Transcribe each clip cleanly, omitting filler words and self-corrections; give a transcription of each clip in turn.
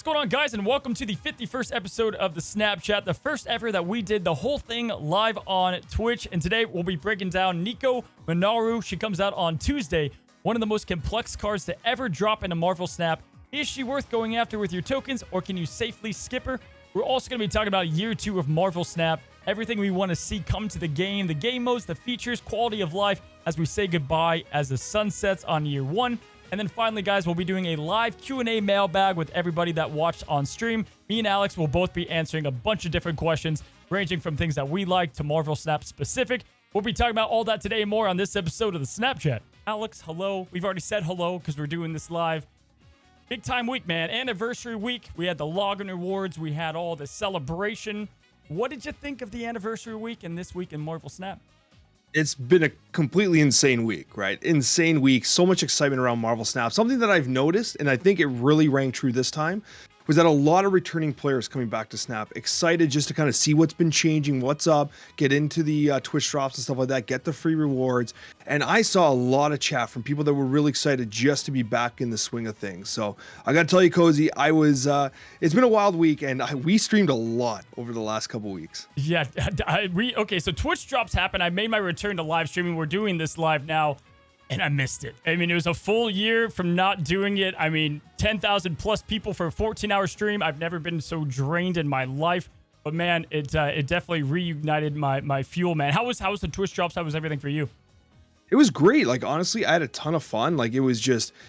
What's going on, guys, and welcome to the 51st episode of the Snapchat, the first ever that we did the whole thing live on Twitch. And today we'll be breaking down Nico Minoru. She comes out on Tuesday, one of the most complex cards to ever drop in a Marvel Snap. Is she worth going after with your tokens, or can you safely skip her? We're also going to be talking about year 2 of Marvel Snap, everything we want to see come to the game modes, the features, quality of life, as we say goodbye as the sun sets on year 1. And then finally, guys, we'll be doing a live Q&A mailbag with everybody that watched on stream. Me and Alex will both be answering a bunch of different questions, ranging from things that we like to Marvel Snap specific. We'll be talking about all that today and more on this episode of the Snapchat. Alex, hello. We've already said hello because we're doing this live. Big time week, man. Anniversary week. We had the login awards. We had all the celebration. What did you think of the anniversary week and this week in Marvel Snap? It's been a completely insane week, right? Insane week. So much excitement around Marvel Snap. Something that I've noticed, and I think it really rang true this time, was that a lot of returning players coming back to Snap, excited just to kind of see what's been changing, what's up, get into the Twitch drops and stuff like that, get the free rewards. And I saw a lot of chat from people that were really excited just to be back in the swing of things. So I got to tell you, Cozy, it's been a wild week, and we streamed a lot over the last couple weeks. Yeah, okay, so Twitch drops happen. I made my return to live streaming. We're doing this live now. And I missed it. I mean, it was a full year from not doing it. I mean, 10,000 plus people for a 14-hour stream. I've never been so drained in my life. But man, it definitely reunited my fuel, man. How was the Twitch drops? How was everything for you? It was great. Like, honestly, I had a ton of fun. Like, it was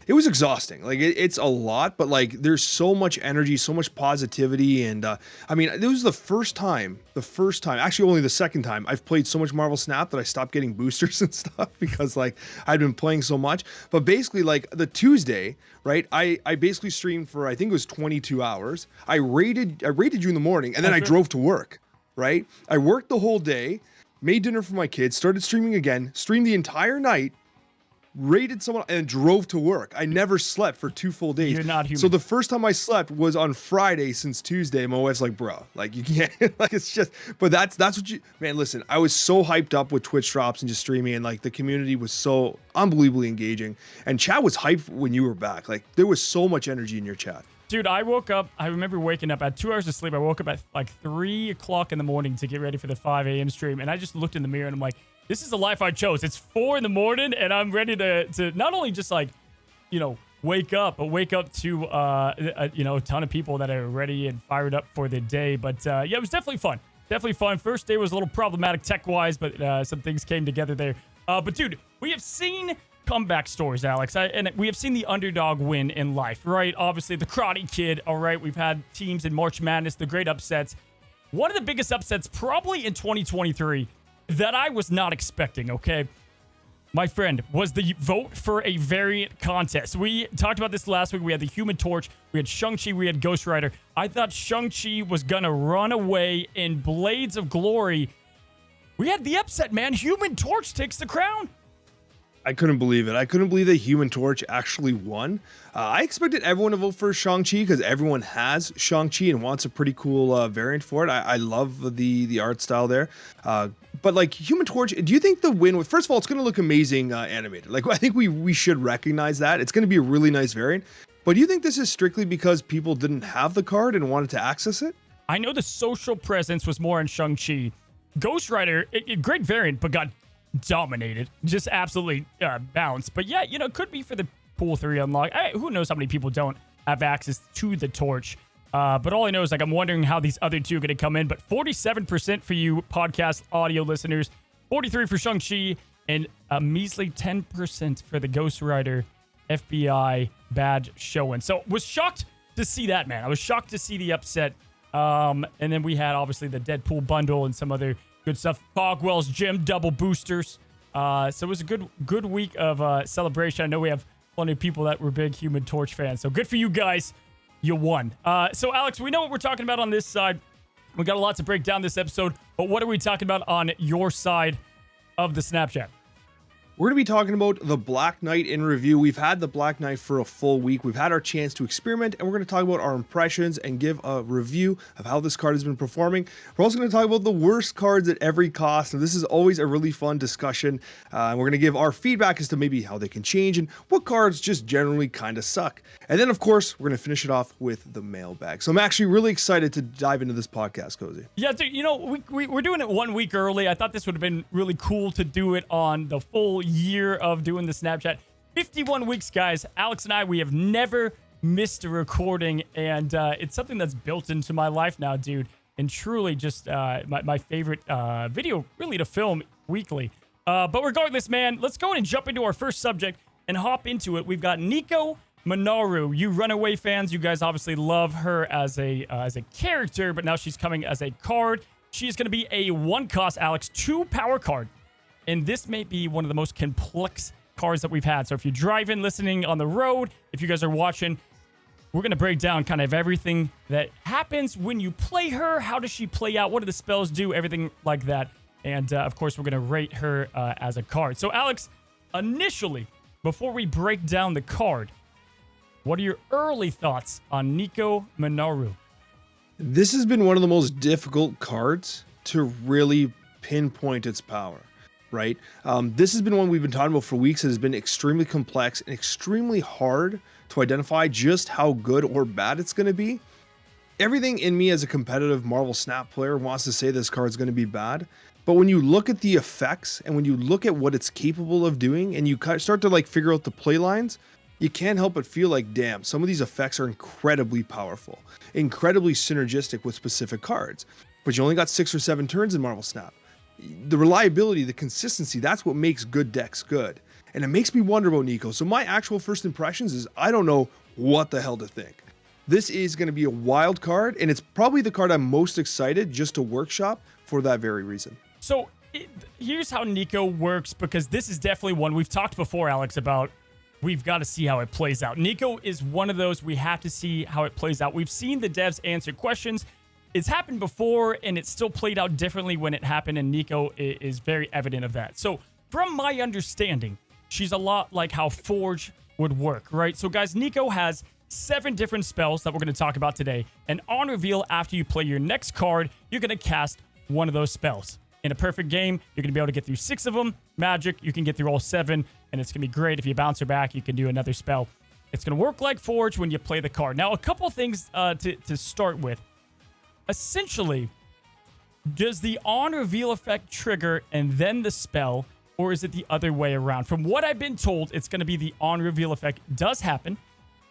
exhausting. Like, it's a lot, but like, there's so much energy, so much positivity. And I mean, it was the first time, actually only the second time I've played so much Marvel Snap that I stopped getting boosters and stuff because like I'd been playing so much. But basically, like the Tuesday, right? I basically streamed for, I think it was 22 hours. I raided you in the morning, and then I drove to work, right? I worked the whole day, made dinner for my kids, started streaming again, streamed the entire night, raided someone, and drove to work. I never slept for 2 full days. You're not human. So the first time I slept was on Friday since Tuesday. My wife's like, bro, like you can't, like it's just, but that's what you, man, listen, I was so hyped up with Twitch drops and just streaming, and like the community was so unbelievably engaging, and chat was hyped when you were back. Like there was so much energy in your chat. Dude, I woke up, I remember waking up, I had 2 hours of sleep. I woke up at like 3 o'clock in the morning to get ready for the 5 a.m. stream. And I just looked in the mirror and I'm like, this is the life I chose. It's 4 in the morning and I'm ready to not only just like, wake up, but wake up to, a ton of people that are ready and fired up for the day. But yeah, it was definitely fun. Definitely fun. First day was a little problematic tech-wise, but some things came together there. But dude, we have seen comeback stories, Alex, and we have seen the underdog win in life, right? Obviously, the Karate Kid, all right? We've had teams in March Madness, the great upsets. One of the biggest upsets probably in 2023 that I was not expecting, okay? My friend, was the vote for a variant contest. We talked about this last week. We had the Human Torch, we had Shang-Chi, we had Ghost Rider. I thought Shang-Chi was gonna run away in Blades of Glory. We had the upset, man. Human Torch takes the crown. I couldn't believe it. I couldn't believe that Human Torch actually won. I expected everyone to vote for Shang-Chi because everyone has Shang-Chi and wants a pretty cool variant for it. I love the art style there. But like Human Torch, do you think the win with, first of all, it's going to look amazing animated. Like I think we should recognize that. It's going to be a really nice variant. But do you think this is strictly because people didn't have the card and wanted to access it? I know the social presence was more in Shang-Chi. Ghost Rider, great variant, but got dominated, just absolutely bounced. But yeah, it could be for the pool 3 unlock. Who knows how many people don't have access to the torch. But all I know is like I'm wondering how these other two are going to come in. But 47% for you podcast audio listeners, 43% for Shang-Chi, and a measly 10% for the Ghost Rider FBI badge showing. So was shocked to see that, man. I was shocked to see the upset. And then we had obviously the Deadpool bundle and some other good stuff. Fogwell's Gym, double boosters. So it was a good week of celebration. I know we have plenty of people that were big Human Torch fans. So good for you guys. You won. So Alex, we know what we're talking about on this side. We got a lot to break down this episode. But what are we talking about on your side of the Snapchat? We're going to be talking about the Black Knight in review. We've had the Black Knight for a full week. We've had our chance to experiment, and we're going to talk about our impressions and give a review of how this card has been performing. We're also going to talk about the worst cards at every cost. And this is always a really fun discussion. And we're going to give our feedback as to maybe how they can change and what cards just generally kind of suck. And then, of course, we're going to finish it off with the mailbag. So I'm actually really excited to dive into this podcast, Cozy. Yeah, dude, you know, we're doing it 1 week early. I thought this would have been really cool to do it on the full year of doing the Snapchat. 51 weeks, guys. Alex and I, we have never missed a recording, and it's something that's built into my life now, dude, and truly just my favorite video, really, to film weekly. But regardless, man, let's go ahead and jump into our first subject and hop into it. We've got Nico Minoru. You Runaway fans, you guys obviously love her as a character, but now she's coming as a card. She's going to be a 1-cost, Alex, 2 power card. And this may be one of the most complex cards that we've had. So if you're driving, listening on the road, if you guys are watching, we're going to break down kind of everything that happens when you play her. How does she play out? What do the spells do? Everything like that. And, of course, we're going to rate her as a card. So, Alex, initially, before we break down the card, what are your early thoughts on Nico Minoru? This has been one of the most difficult cards to really pinpoint its power. Right? This has been one we've been talking about for weeks. It has been extremely complex and extremely hard to identify just how good or bad it's going to be. Everything in me as a competitive Marvel Snap player wants to say this card's going to be bad. But when you look at the effects and when you look at what it's capable of doing and you start to like figure out the play lines, you can't help but feel like, damn, some of these effects are incredibly powerful, incredibly synergistic with specific cards. But you only got 6 or 7 turns in Marvel Snap. The reliability, the consistency, that's what makes good decks good. And it makes me wonder about Nico. So my actual first impressions is I don't know what the hell to think. This is going to be a wild card, and it's probably the card I'm most excited just to workshop for that very reason. So here's how Nico works, because this is definitely one we've talked before, Alex, about. We've got to see how it plays out. Nico is one of those we have to see how it plays out. We've seen the devs answer questions. It's happened before, and it still played out differently when it happened, and Nico is very evident of that. So, from my understanding, she's a lot like how Forge would work, right? So, guys, Nico has 7 different spells that we're going to talk about today, and on reveal, after you play your next card, you're going to cast one of those spells. In a perfect game, you're going to be able to get through 6 of them. Magic, you can get through all 7, and it's going to be great. If you bounce her back, you can do another spell. It's going to work like Forge when you play the card. Now, a couple things to start with. Essentially, does the on-reveal effect trigger and then the spell, or is it the other way around? From what I've been told, it's going to be the on-reveal effect does happen,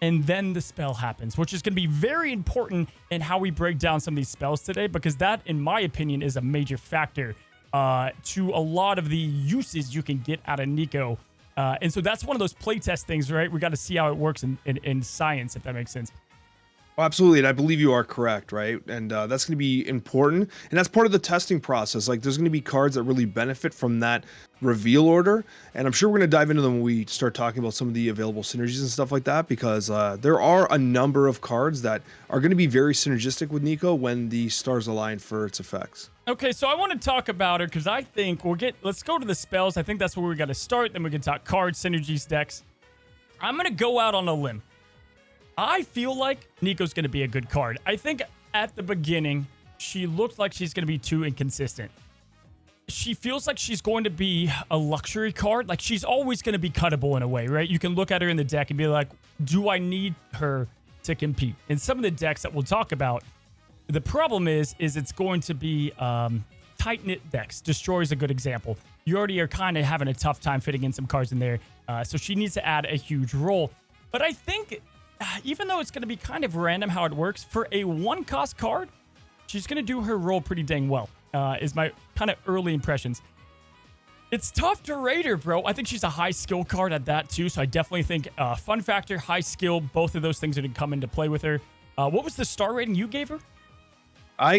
and then the spell happens, which is going to be very important in how we break down some of these spells today, because that, in my opinion, is a major factor to a lot of the uses you can get out of Nico. And so that's one of those playtest things, right? We got to see how it works in science, if that makes sense. Oh, absolutely, and I believe you are correct, right? And that's going to be important, and that's part of the testing process. Like, there's going to be cards that really benefit from that reveal order, and I'm sure we're going to dive into them when we start talking about some of the available synergies and stuff like that, because there are a number of cards that are going to be very synergistic with Nico when the stars align for its effects. Okay, so I want to talk about her because I think let's go to the spells. I think that's where we got to start. Then we can talk cards, synergies, decks. I'm going to go out on a limb. I feel like Nico's going to be a good card. I think at the beginning, she looked like she's going to be too inconsistent. She feels like she's going to be a luxury card. Like, she's always going to be cuttable in a way, right? You can look at her in the deck and be like, do I need her to compete? In some of the decks that we'll talk about, the problem is it's going to be tight-knit decks. Destroy is a good example. You already are kind of having a tough time fitting in some cards in there. So she needs to add a huge role. But I think, even though it's going to be kind of random how it works, for a 1-cost card, she's going to do her role pretty dang well, is my kind of early impressions. It's tough to rate her, bro. I think she's a high skill card at that, too. So I definitely think fun factor, high skill, both of those things are going to come into play with her. What was the star rating you gave her? I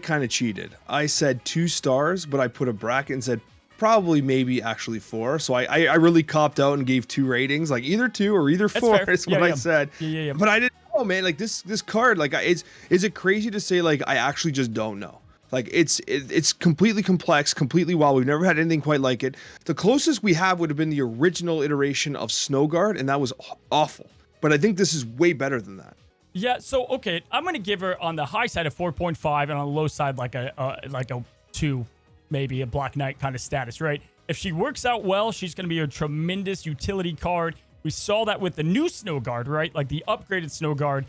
kind of cheated. I said 2 stars, but I put a bracket and said probably maybe actually 4. So I really copped out and gave 2 ratings, like either 2 or either 4 is what I said. Yeah. But I didn't know, man. Like this card, like is it crazy to say like I actually just don't know? Like it's completely complex, completely wild. We've never had anything quite like it. The closest we have would have been the original iteration of Snow Guard, and that was awful. But I think this is way better than that. Yeah, so okay, I'm gonna give her on the high side a 4.5 and on the low side like a 2, maybe a Black Knight kind of status, right? If she works out well, she's gonna be a tremendous utility card. We saw that with the new Snow Guard, right? Like the upgraded Snow Guard,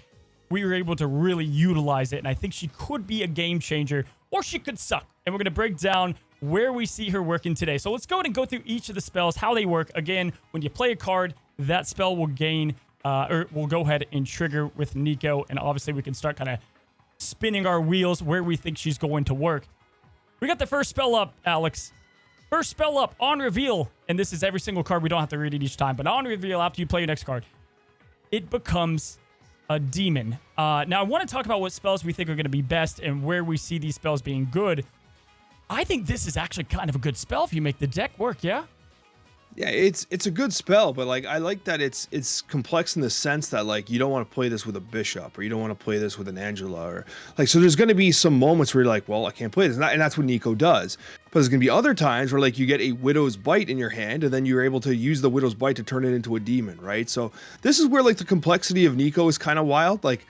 we were able to really utilize it, and I think she could be a game changer, or she could suck. And we're gonna break down where we see her working today. So let's go ahead and go through each of the spells, how they work. Again, when you play a card, that spell will gain. Or we'll go ahead and trigger with Nico, and obviously we can start kind of spinning our wheels where we think she's going to work. We got the first spell up, Alex. First spell up, on reveal, and this is every single card. We don't have to read it each time, but on reveal, after you play your next card, it becomes a demon. Now, I want to talk about what spells we think are going to be best and where we see these spells being good. I think this is actually kind of a good spell if you make the deck work, yeah? Yeah, it's a good spell, but like I like that it's complex in the sense that like you don't want to play this with a bishop, or you don't want to play this with an Angela, or like, so there's going to be some moments where you're like, well, I can't play this, and that's what Nico does. But there's going to be other times where like you get a Widow's Bite in your hand, and then you're able to use the Widow's Bite to turn it into a demon, right? So this is where like the complexity of Nico is kind of wild. Like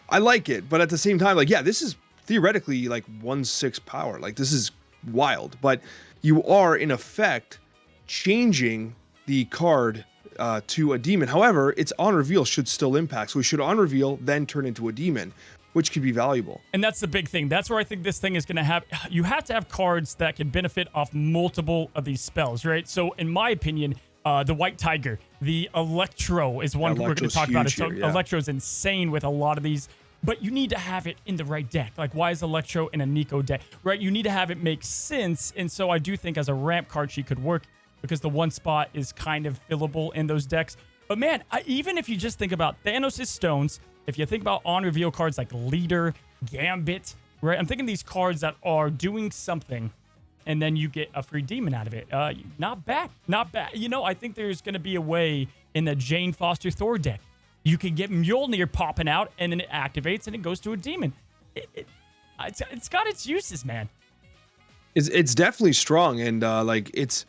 I like it, but at the same time, like, yeah, this is theoretically like 1/6 power. Like this is wild, but you are in effect changing the card to a demon. However, its on reveal should still impact. So we should on reveal, then turn into a demon, which could be valuable. And that's the big thing. That's where I think this thing is going to have... You have to have cards that can benefit off multiple of these spells, right? So in my opinion, the White Tiger, the Electro is one we're going to talk about. So yeah. Electro is insane with a lot of these. But you need to have it in the right deck. Like, why is Electro in a Nico deck, right? You need to have it make sense. And so I do think as a ramp card, she could work, because the one spot is kind of fillable in those decks. But man, even if you just think about Thanos' stones, if you think about on reveal cards like Leader, Gambit, right? I'm thinking these cards that are doing something, and then you get a free demon out of it. Not bad, not bad. You know, I think there's going to be a way in the Jane Foster Thor deck. You can get Mjolnir popping out, and then it activates, and it goes to a demon. It's got its uses, man. It's definitely strong, and like it's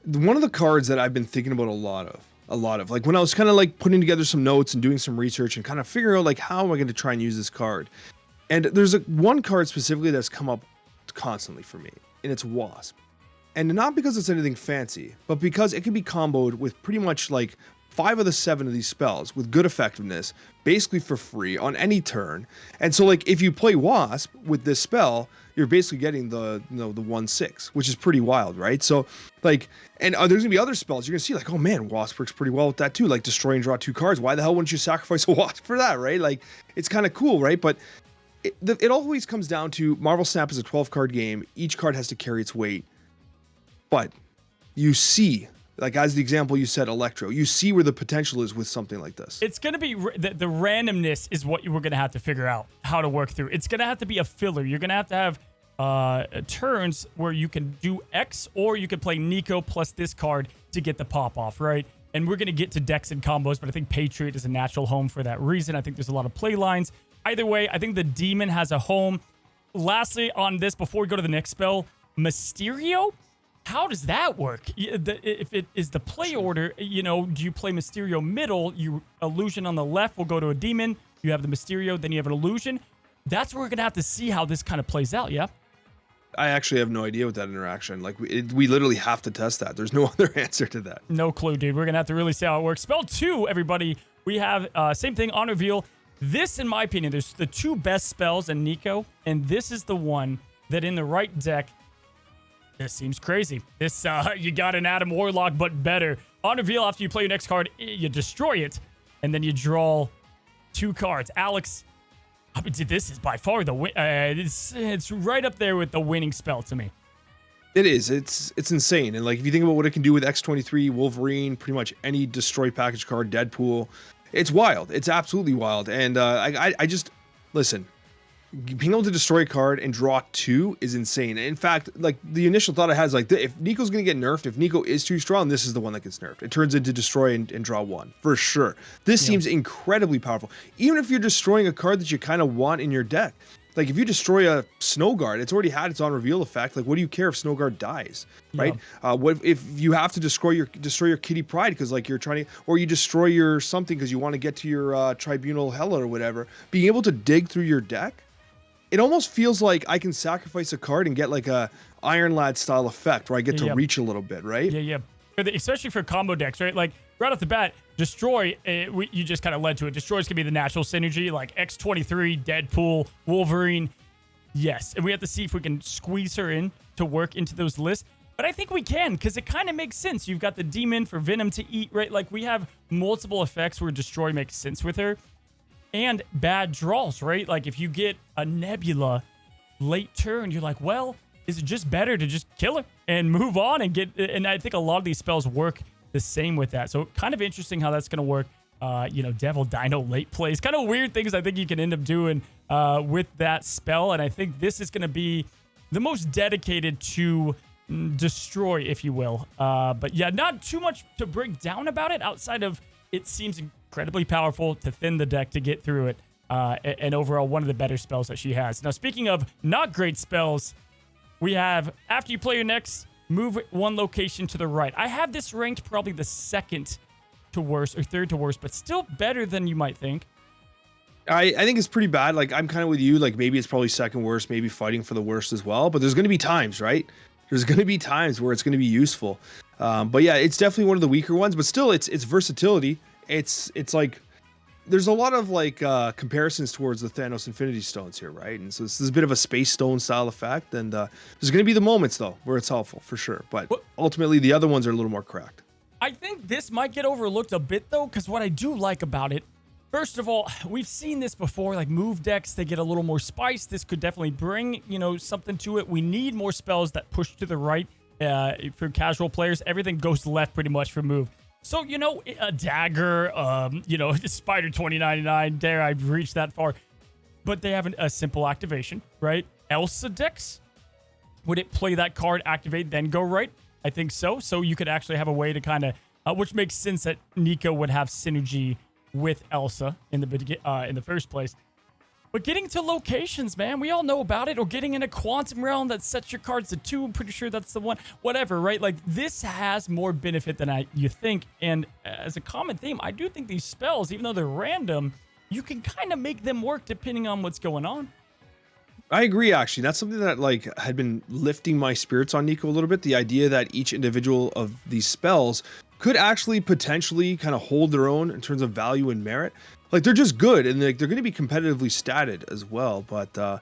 one of the cards that I've been thinking about a lot of, like when I was kind of like putting together some notes and doing some research and kind of figuring out like how am I going to try and use this card. And there's one card specifically that's come up constantly for me, and it's Wasp. And not because it's anything fancy, but because it can be comboed with pretty much like 5 of the 7 of these spells with good effectiveness, basically for free on any turn. And so like if you play Wasp with this spell, you're basically getting the 1/6, which is pretty wild, right? So like, and there's gonna be other spells you're gonna see like, oh man, Wasp works pretty well with that too, like destroy and draw 2 cards. Why the hell wouldn't you sacrifice a Wasp for that, right? Like it's kind of cool, right? But it always comes down to Marvel Snap is a 12-card game. Each card has to carry its weight. But you see, like as the example you said, Electro, you see where the potential is with something like this. It's going to be, the randomness is what we're going to have to figure out how to work through. It's going to have to be a filler. You're going to have turns where you can do X, or you can play Nico plus this card to get the pop off, right? And we're going to get to decks and combos, but I think Patriot is a natural home for that reason. I think there's a lot of play lines. Either way, I think the Demon has a home. Lastly, on this, before we go to the next spell, Mysterio? How does that work? If it is the play order, do you play Mysterio middle? You Illusion on the left will go to a Demon. You have the Mysterio, then you have an Illusion. That's where we're going to have to see how this kind of plays out, yeah? I actually have no idea what that interaction. Like, we literally have to test that. There's no other answer to that. No clue, dude. We're going to have to really see how it works. Spell 2, everybody. We have same thing on reveal. This, in my opinion, there's the 2 best spells in Nico, and this is the one that in the right deck, this seems crazy. This, you got an Adam Warlock, but better. On reveal, after you play your next card, you destroy it, and then you draw 2 cards. Alex, I mean, this is by far the win. It's right up there with the winning spell to me. It is. It's insane. And like, if you think about what it can do with X-23, Wolverine, pretty much any destroy package card, Deadpool, it's wild. It's absolutely wild. And I just, listen, being able to destroy a card and draw 2 is insane. In fact, like the initial thought I had is like, if Nico's going to get nerfed, if Nico is too strong, this is the one that gets nerfed. It turns into destroy and draw 1 for sure. This seems incredibly powerful. Even if you're destroying a card that you kind of want in your deck, Like if you destroy a Snow Guard, it's already had its on reveal effect. Like what do you care if Snow Guard dies, right? What if you have to destroy your Kitty Pryde because like you're trying to, or you destroy your something because you want to get to your Tribunal Hela or whatever. Being able to dig through your deck, it almost feels like I can sacrifice a card and get like a Iron Lad style effect where I get to reach a little bit, right? Yeah. Especially for combo decks, right? Like right off the bat, Destroy, you just kind of led to it. Destroy's gonna be the natural synergy, like X-23, Deadpool, Wolverine. Yes, and we have to see if we can squeeze her in to work into those lists. But I think we can, because it kind of makes sense. You've got the Demon for Venom to eat, right? Like we have multiple effects where Destroy makes sense with her. And bad draws, right? Like if you get a Nebula late turn, you're like, well, is it just better to just kill her and move on and get? And I think a lot of these spells work the same with that. So kind of interesting how that's going to work. Devil Dino late plays, kind of weird things I think you can end up doing with that spell. And I think this is going to be the most dedicated to Destroy, if you will. But yeah, not too much to break down about it outside of it seems incredibly powerful to thin the deck to get through it. And overall, one of the better spells that she has. Now, speaking of not great spells, we have, after you play your next, move one location to the right. I have this ranked probably the second to worst or third to worst, but still better than you might think. I think it's pretty bad. Like I'm kind of with you. Like maybe it's probably second worst, maybe fighting for the worst as well. But there's going to be times, right? There's going to be times where it's going to be useful. But yeah, it's definitely one of the weaker ones. But still, it's versatility. It's like there's a lot of like comparisons towards the Thanos Infinity Stones here, right? And so this is a bit of a Space Stone style effect. And there's going to be the moments though where it's helpful for sure. But ultimately, the other ones are a little more cracked. I think this might get overlooked a bit though, because what I do like about it, first of all, we've seen this before, like move decks, they get a little more spice. This could definitely bring, something to it. We need more spells that push to the right for casual players. Everything goes left pretty much for move. So, a dagger, Spider 2099, dare I reach that far. But they have a simple activation, right? Elsa decks, would it play that card, activate, then go right? I think so. So you could actually have a way to kind of, which makes sense that Nico would have synergy with Elsa in the first place. But getting to locations, man, we all know about it. Or getting in a quantum realm that sets your cards to 2. I'm pretty sure that's the one. Whatever, right? Like this has more benefit than you think. And as a common theme, I do think these spells, even though they're random, you can kind of make them work depending on what's going on. I agree, actually. That's something that like had been lifting my spirits on Nico a little bit. The idea that each individual of these spells could actually potentially kind of hold their own in terms of value and merit. Like they're just good and they're going to be competitively statted as well. But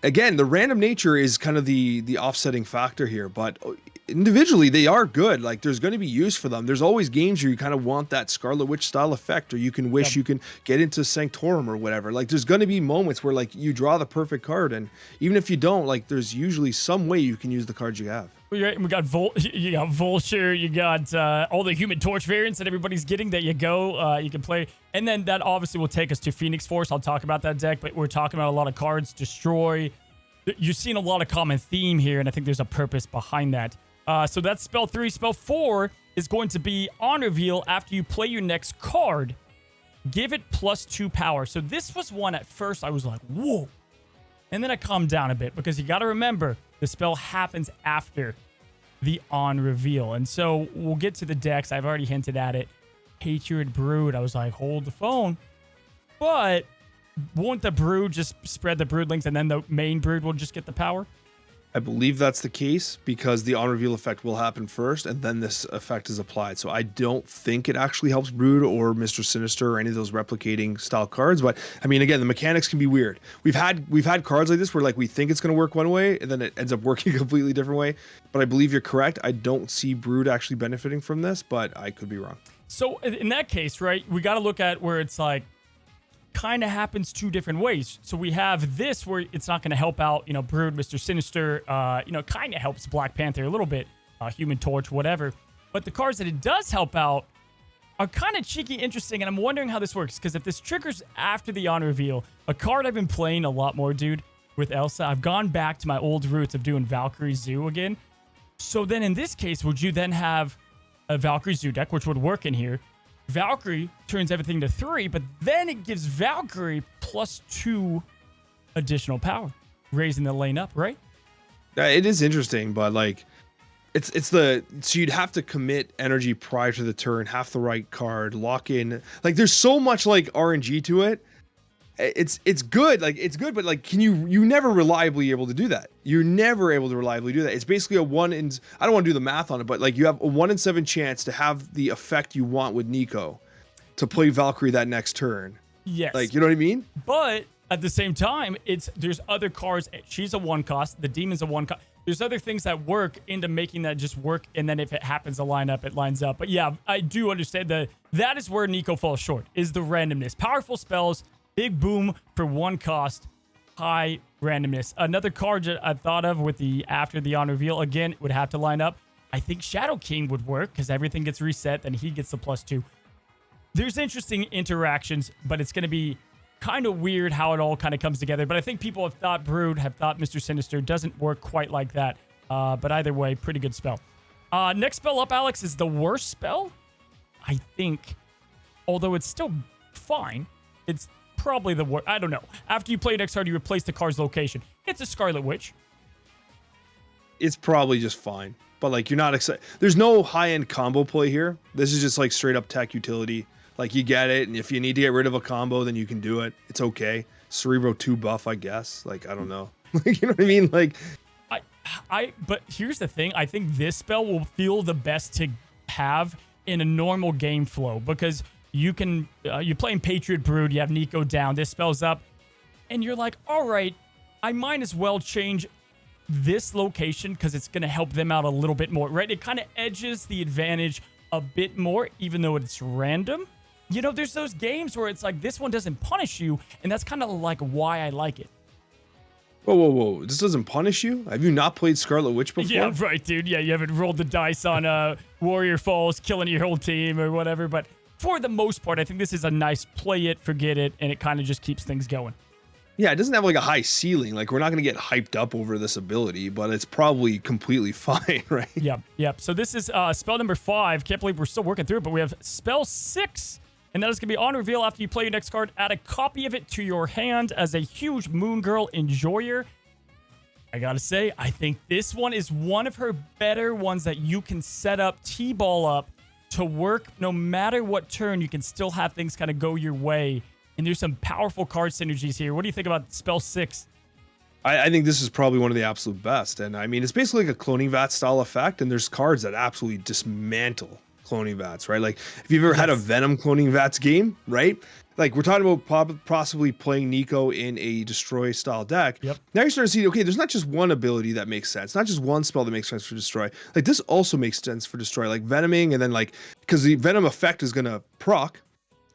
again, the random nature is kind of the offsetting factor here. But individually, they are good. Like there's going to be use for them. There's always games where you kind of want that Scarlet Witch style effect, or you can wish you can get into Sanctorum or whatever. Like there's going to be moments where like you draw the perfect card, and even if you don't, like there's usually some way you can use the cards you have. We got you got Vulture, you got all the Human Torch variants that everybody's getting that you can play. And then that obviously will take us to Phoenix Force. I'll talk about that deck, but we're talking about a lot of cards. Destroy. You're seeing a lot of common theme here, and I think there's a purpose behind that. So that's spell 3. Spell 4 is going to be on reveal after you play your next card. Give it +2 power. So this was one at first I was like, whoa. And then I calmed down a bit because you got to remember the spell happens after the on reveal. And so we'll get to the decks. I've already hinted at it. Hatred Brood. I was like, hold the phone. But won't the Brood just spread the Brood links and then the main Brood will just get the power? I believe that's the case because the on reveal effect will happen first and then this effect is applied. So I don't think it actually helps Brood or Mr. Sinister or any of those replicating style cards. But I mean, again, the mechanics can be weird. We've had cards like this where like we think it's going to work one way and then it ends up working a completely different way. But I believe you're correct. I don't see Brood actually benefiting from this, but I could be wrong. So in that case, right, we got to look at where it's like, kind of happens 2 different ways. So we have this where it's not going to help out, Brood, Mr. Sinister, kind of helps Black Panther a little bit, Human Torch, whatever. But the cards that it does help out are kind of cheeky interesting, and I'm wondering how this works, because if this triggers after the on reveal, a card I've been playing a lot more, dude, with Elsa, I've gone back to my old roots of doing Valkyrie Zoo again. So then in this case, would you then have a Valkyrie Zoo deck, which would work in here? Valkyrie turns everything to 3, but then it gives Valkyrie +2 additional power, raising the lane up, right? It is interesting, but like so you'd have to commit energy prior to the turn, have the right card, lock in. Like there's so much like RNG to it. It's good, but like you never reliably able to do that. You're never able to reliably do that. It's basically a 1 in, I don't want to do the math on it, but like you have a 1 in 7 chance to have the effect you want with Nico to play Valkyrie that next turn. Yes. Like, you know what I mean? But at the same time, there's other cards. She's a 1 cost. The demon's a 1 cost. There's other things that work into making that just work. And then if it happens to line up, it lines up. But yeah, I do understand that is where Nico falls short, is the randomness. Powerful spells, big boom for 1 cost, high randomness. Another card that I thought of with after the on reveal, again, would have to line up. I think Shadow King would work because everything gets reset, then he gets the +2. There's interesting interactions, but it's going to be kind of weird how it all kind of comes together. But I think people have thought Brood, have thought Mr. Sinister doesn't work quite like that. But either way, pretty good spell. Next spell up, Alex, is the worst spell. I think, although it's still fine, it's probably the worst. I don't know. After you play next card, you replace the card's location. It's a Scarlet Witch. It's probably just fine. But like you're not excited. There's no high-end combo play here. This is just like straight up tech utility. Like you get it, and if you need to get rid of a combo, then you can do it. It's okay. Cerebro 2 buff, I guess. Like I don't know. Like you know what I mean? Like but here's the thing. I think this spell will feel the best to have in a normal game flow because you can you're playing Patriot Brood, you have Nico down, this spell's up, and you're like, all right, I might as well change this location because it's going to help them out a little bit more, right? It kind of edges the advantage a bit more, even though it's random. You know, there's those games where it's like this one doesn't punish you, and that's kind of like why I like it. Whoa. This doesn't punish you? Have you not played Scarlet Witch before? Yeah, right, dude. Yeah, you haven't rolled the dice on Warrior Falls, killing your whole team or whatever. But for the most part, I think this is a nice play it, forget it, and it kind of just keeps things going. Yeah, it doesn't have like a high ceiling. Like we're not going to get hyped up over this ability, but it's probably completely fine, right? Yep. So this is spell number 5. Can't believe we're still working through it, but we have spell 6. And that is going to be on reveal after you play your next card. Add a copy of it to your hand as a huge Moon Girl enjoyer. I got to say, I think this one is one of her better ones that you can set up, T-ball up to work no matter what turn. You can still have things kind of go your way. And there's some powerful card synergies here. What do you think about spell 6? I think this is probably one of the absolute best. And I mean, it's basically like a cloning vat style effect. And there's cards that absolutely dismantle cloning vats, right? Like if you've ever had a Venom cloning vats game, right? Like we're talking about possibly playing Nico in a destroy style deck. Yep. Now you're starting to see, okay, there's not just one ability that makes sense, not just one spell that makes sense for destroy. Like this also makes sense for destroy, like venoming, and then like because the venom effect is gonna proc,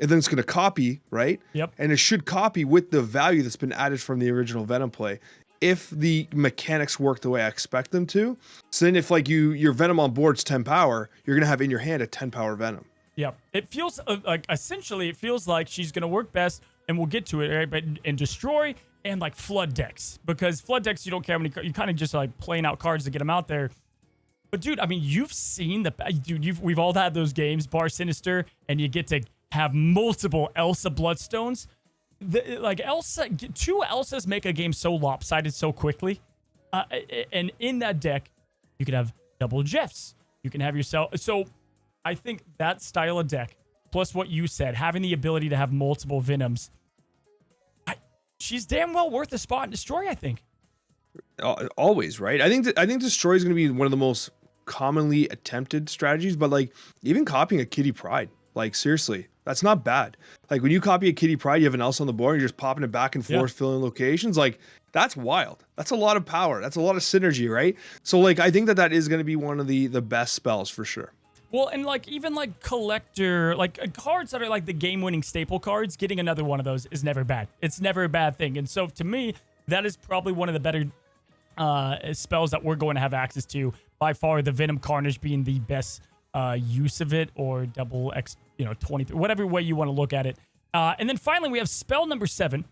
and then it's gonna copy, right? Yep. And it should copy with the value that's been added from the original venom play, if the mechanics work the way I expect them to. So then if like your venom on board's 10 power, you're gonna have in your hand a 10 power venom. Yep. It feels like essentially it feels like she's going to work best, and we'll get to it, right? But in destroy and like flood decks, because flood decks, you don't care how many, you kind of just like playing out cards to get them out there. But dude, I mean, you've seen we've all had those games, Bar Sinister, and you get to have multiple Elsa Bloodstones. Two Elsas make a game so lopsided so quickly. And in that deck, you could have double Jeffs. You can have yourself. So I think that style of deck, plus what you said, having the ability to have multiple Venoms, she's damn well worth a spot in Destroy, I think. Always, right? I think Destroy is going to be one of the most commonly attempted strategies, but like even copying a Kitty Pryde, like seriously, that's not bad. Like when you copy a Kitty Pryde, you have an else on the board, you're just popping it back and forth, filling locations. Like that's wild. That's a lot of power. That's a lot of synergy, right? So like I think that is going to be one of the best spells for sure. Well, and like even like collector, like cards that are like the game-winning staple cards, getting another one of those is never bad. It's never a bad thing. And so to me, that is probably one of the better spells that we're going to have access to. By far, the Venom Carnage being the best use of it, or double X, 23, whatever way you want to look at it. And then finally, we have spell number 7.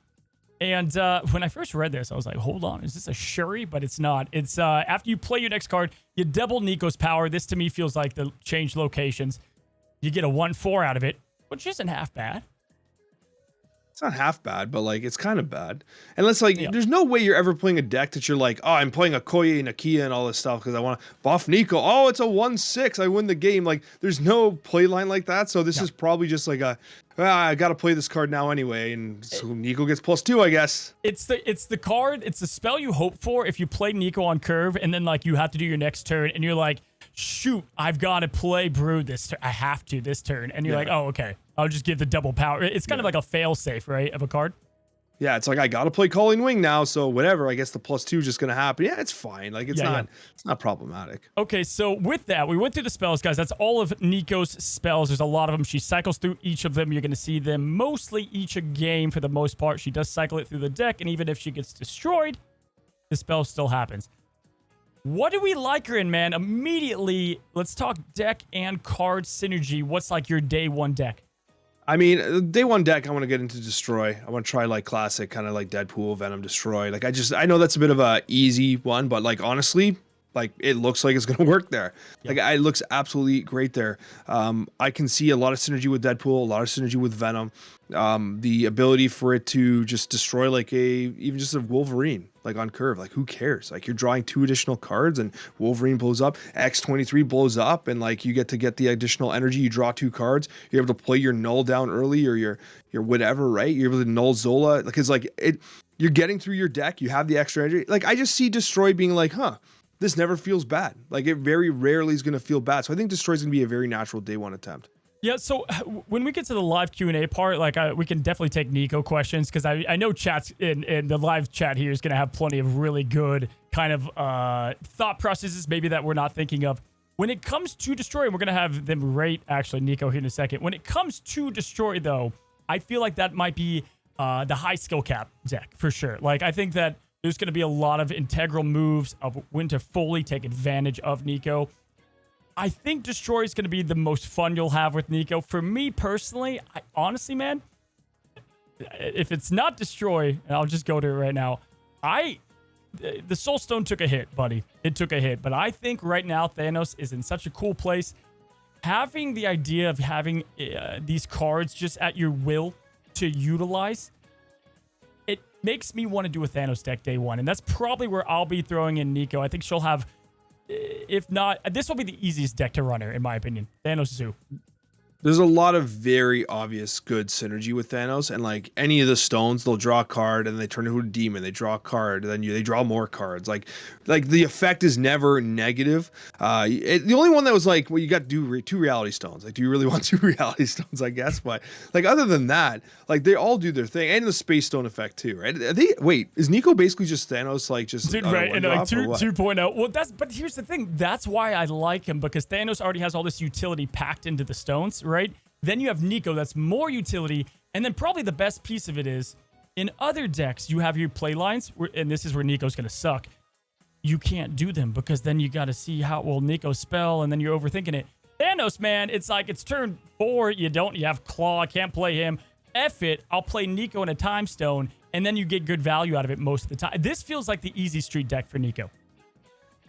And when I first read this, I was like, hold on, is this a Shuri? But it's not. It's after you play your next card, you double Nico's power. This to me feels like the change locations. You get a 1/4 out of it, which isn't half bad. It's not half bad, but like it's kind of bad. And it's like Yeah. there's no way you're ever playing a deck that you're like, oh, I'm playing a Koye and a Kia and all this stuff because I want to buff Nico. Oh, it's a 1/6. I win the game. Like there's no play line like that. So this is probably just like I gotta play this card now anyway. And so Nico gets +2, I guess. It's the card, it's the spell you hope for if you play Nico on curve and then like you have to do your next turn and you're like, shoot, I've got to play Brood this turn. I have to this turn. And you're like, oh, okay. I'll just give the double power. It's kind of like a fail safe, right, of a card. Yeah, it's like I gotta play Calling Wing now, so whatever. I guess the +2 is just gonna happen. Yeah, it's fine. Like it's not problematic. Okay, so with that, we went through the spells, guys. That's all of Nico's spells. There's a lot of them. She cycles through each of them. You're gonna see them mostly each a game for the most part. She does cycle it through the deck, and even if she gets destroyed, the spell still happens. What do we like her in, man? Immediately, let's talk deck and card synergy. What's like your day one deck? I mean, day one deck, I want to get into Destroy. I want to try like classic, kind of like Deadpool, Venom, Destroy. Like I know that's a bit of a easy one, but like honestly, like it looks like it's gonna work there. Like it looks absolutely great there. I can see a lot of synergy with Deadpool, a lot of synergy with Venom. The ability for it to just destroy like even just a Wolverine, like on curve. Like who cares? Like you're drawing 2 additional cards and Wolverine blows up, X-23 blows up, and like you get the additional energy. You draw 2 cards. You're able to play your null down early or your whatever, right? You're able to null Zola. Like it's like you're getting through your deck. You have the extra energy. Like I just see Destroy being like, this never feels bad. Like it very rarely is going to feel bad. So I think Destroy is going to be a very natural day one attempt. Yeah, so when we get to the live Q&A part, like we can definitely take Nico questions because I know chats in the live chat here is going to have plenty of really good kind of thought processes maybe that we're not thinking of. When it comes to Destroy, we're going to have them rate actually Nico here in a second. When it comes to Destroy though, I feel like that might be the high skill cap deck for sure. Like I think that there's going to be a lot of integral moves of when to fully take advantage of Nico. I think Destroy is going to be the most fun you'll have with Nico. For me personally, honestly, man, if it's not Destroy, and I'll just go to it right now, the Soul Stone took a hit, buddy. It took a hit. But I think right now Thanos is in such a cool place. Having the idea of having these cards just at your will to utilize, it makes me want to do a Thanos deck day one. And that's probably where I'll be throwing in Nico. I think she'll have, if not, this will be the easiest deck to run her, in my opinion. Thanos Zoo. There's a lot of very obvious good synergy with Thanos, and like any of the stones, they'll draw a card and they turn into a demon. They draw a card, and then they draw more cards. Like the effect is never negative. The only one that was like, well, you got to do 2 reality stones. Like, do you really want 2 reality stones? I guess, but like other than that, like they all do their thing, and the space stone effect too, right? Wait, is Nico basically just Thanos? Like just dude, right? And like 2.0. Well, but here's the thing. That's why I like him, because Thanos already has all this utility packed into the stones. Right? Then you have Nico, that's more utility, and then probably the best piece of it is, in other decks, you have your play lines, and this is where Nico's gonna suck. You can't do them, because then you gotta see how will Nico spell, and then you're overthinking it. Thanos, man, it's like, it's turn 4, you have Claw, I can't play him. F it, I'll play Nico in a Time Stone, and then you get good value out of it most of the time. This feels like the easy street deck for Nico.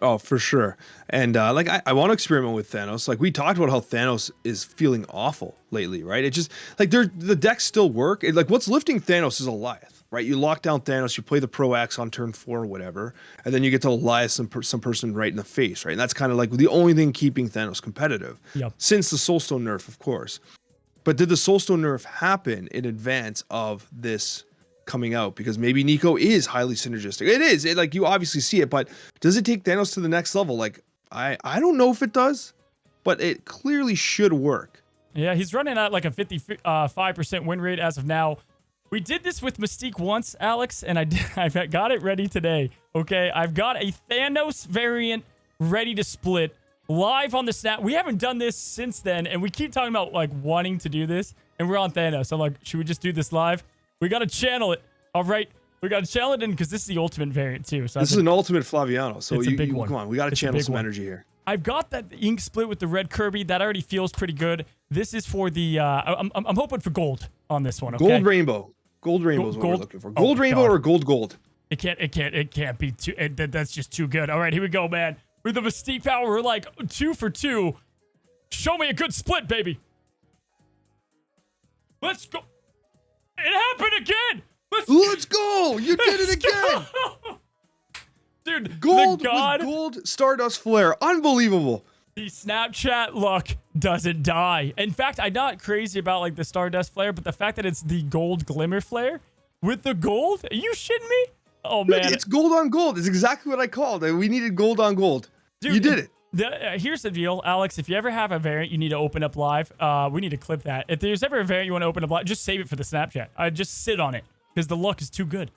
Oh, for sure. And like I want to experiment with Thanos. Like we talked about how Thanos is feeling awful lately, right? It just like the decks still work. Like what's lifting Thanos is Eliath, right? You lock down Thanos, you play the Pro X on turn 4 or whatever, and then you get to Eliath some person right in the face, right? And that's kind of like the only thing keeping Thanos competitive. Yep. Since the Soulstone nerf, of course. But did the Soulstone nerf happen in advance of this coming out? Because maybe Nico is highly synergistic. It is. Like you obviously see it, but does it take Thanos to the next level? Like I don't know if it does, but it clearly should work. Yeah, he's running at like a 55% win rate as of now. We did this with Mystique once, Alex, and I've got it ready today. Okay, I've got a Thanos variant ready to split live on the snap. We haven't done this since then, and we keep talking about like wanting to do this, and we're on Thanos. I'm like, should we just do this live? We got to channel it. All right. We got to channel it in because this is the ultimate variant too. So this is an ultimate Flaviano. So it's a big one. Come on. We got to channel some energy here. I've got that ink split with the red Kirby. That already feels pretty good. This is for the, I'm hoping for gold on this one. Okay? Gold rainbow. Gold rainbow is what we're looking for. Gold rainbow or gold. It can't be too, that's just too good. All right, here we go, man. With the Mystique power, we're like 2 for 2. Show me a good split, baby. Let's go. It happened again. Let's go! You did it again! Dude, Gold the god, with gold Stardust Flare. Unbelievable. the Snapchat luck doesn't die. In fact, I'm not crazy about like the Stardust Flare, but the fact that it's the gold Glimmer Flare with the gold? Are you shitting me? Oh, Dude, man. it's gold on gold. It's exactly what I called. We needed gold on gold. Dude, you did it. Here's the deal, Alex. If you ever have a variant you need to open up live, we need to clip that. If there's ever a variant you want to open up live, just save it for the Snapchat. Just sit on it because the luck is too good.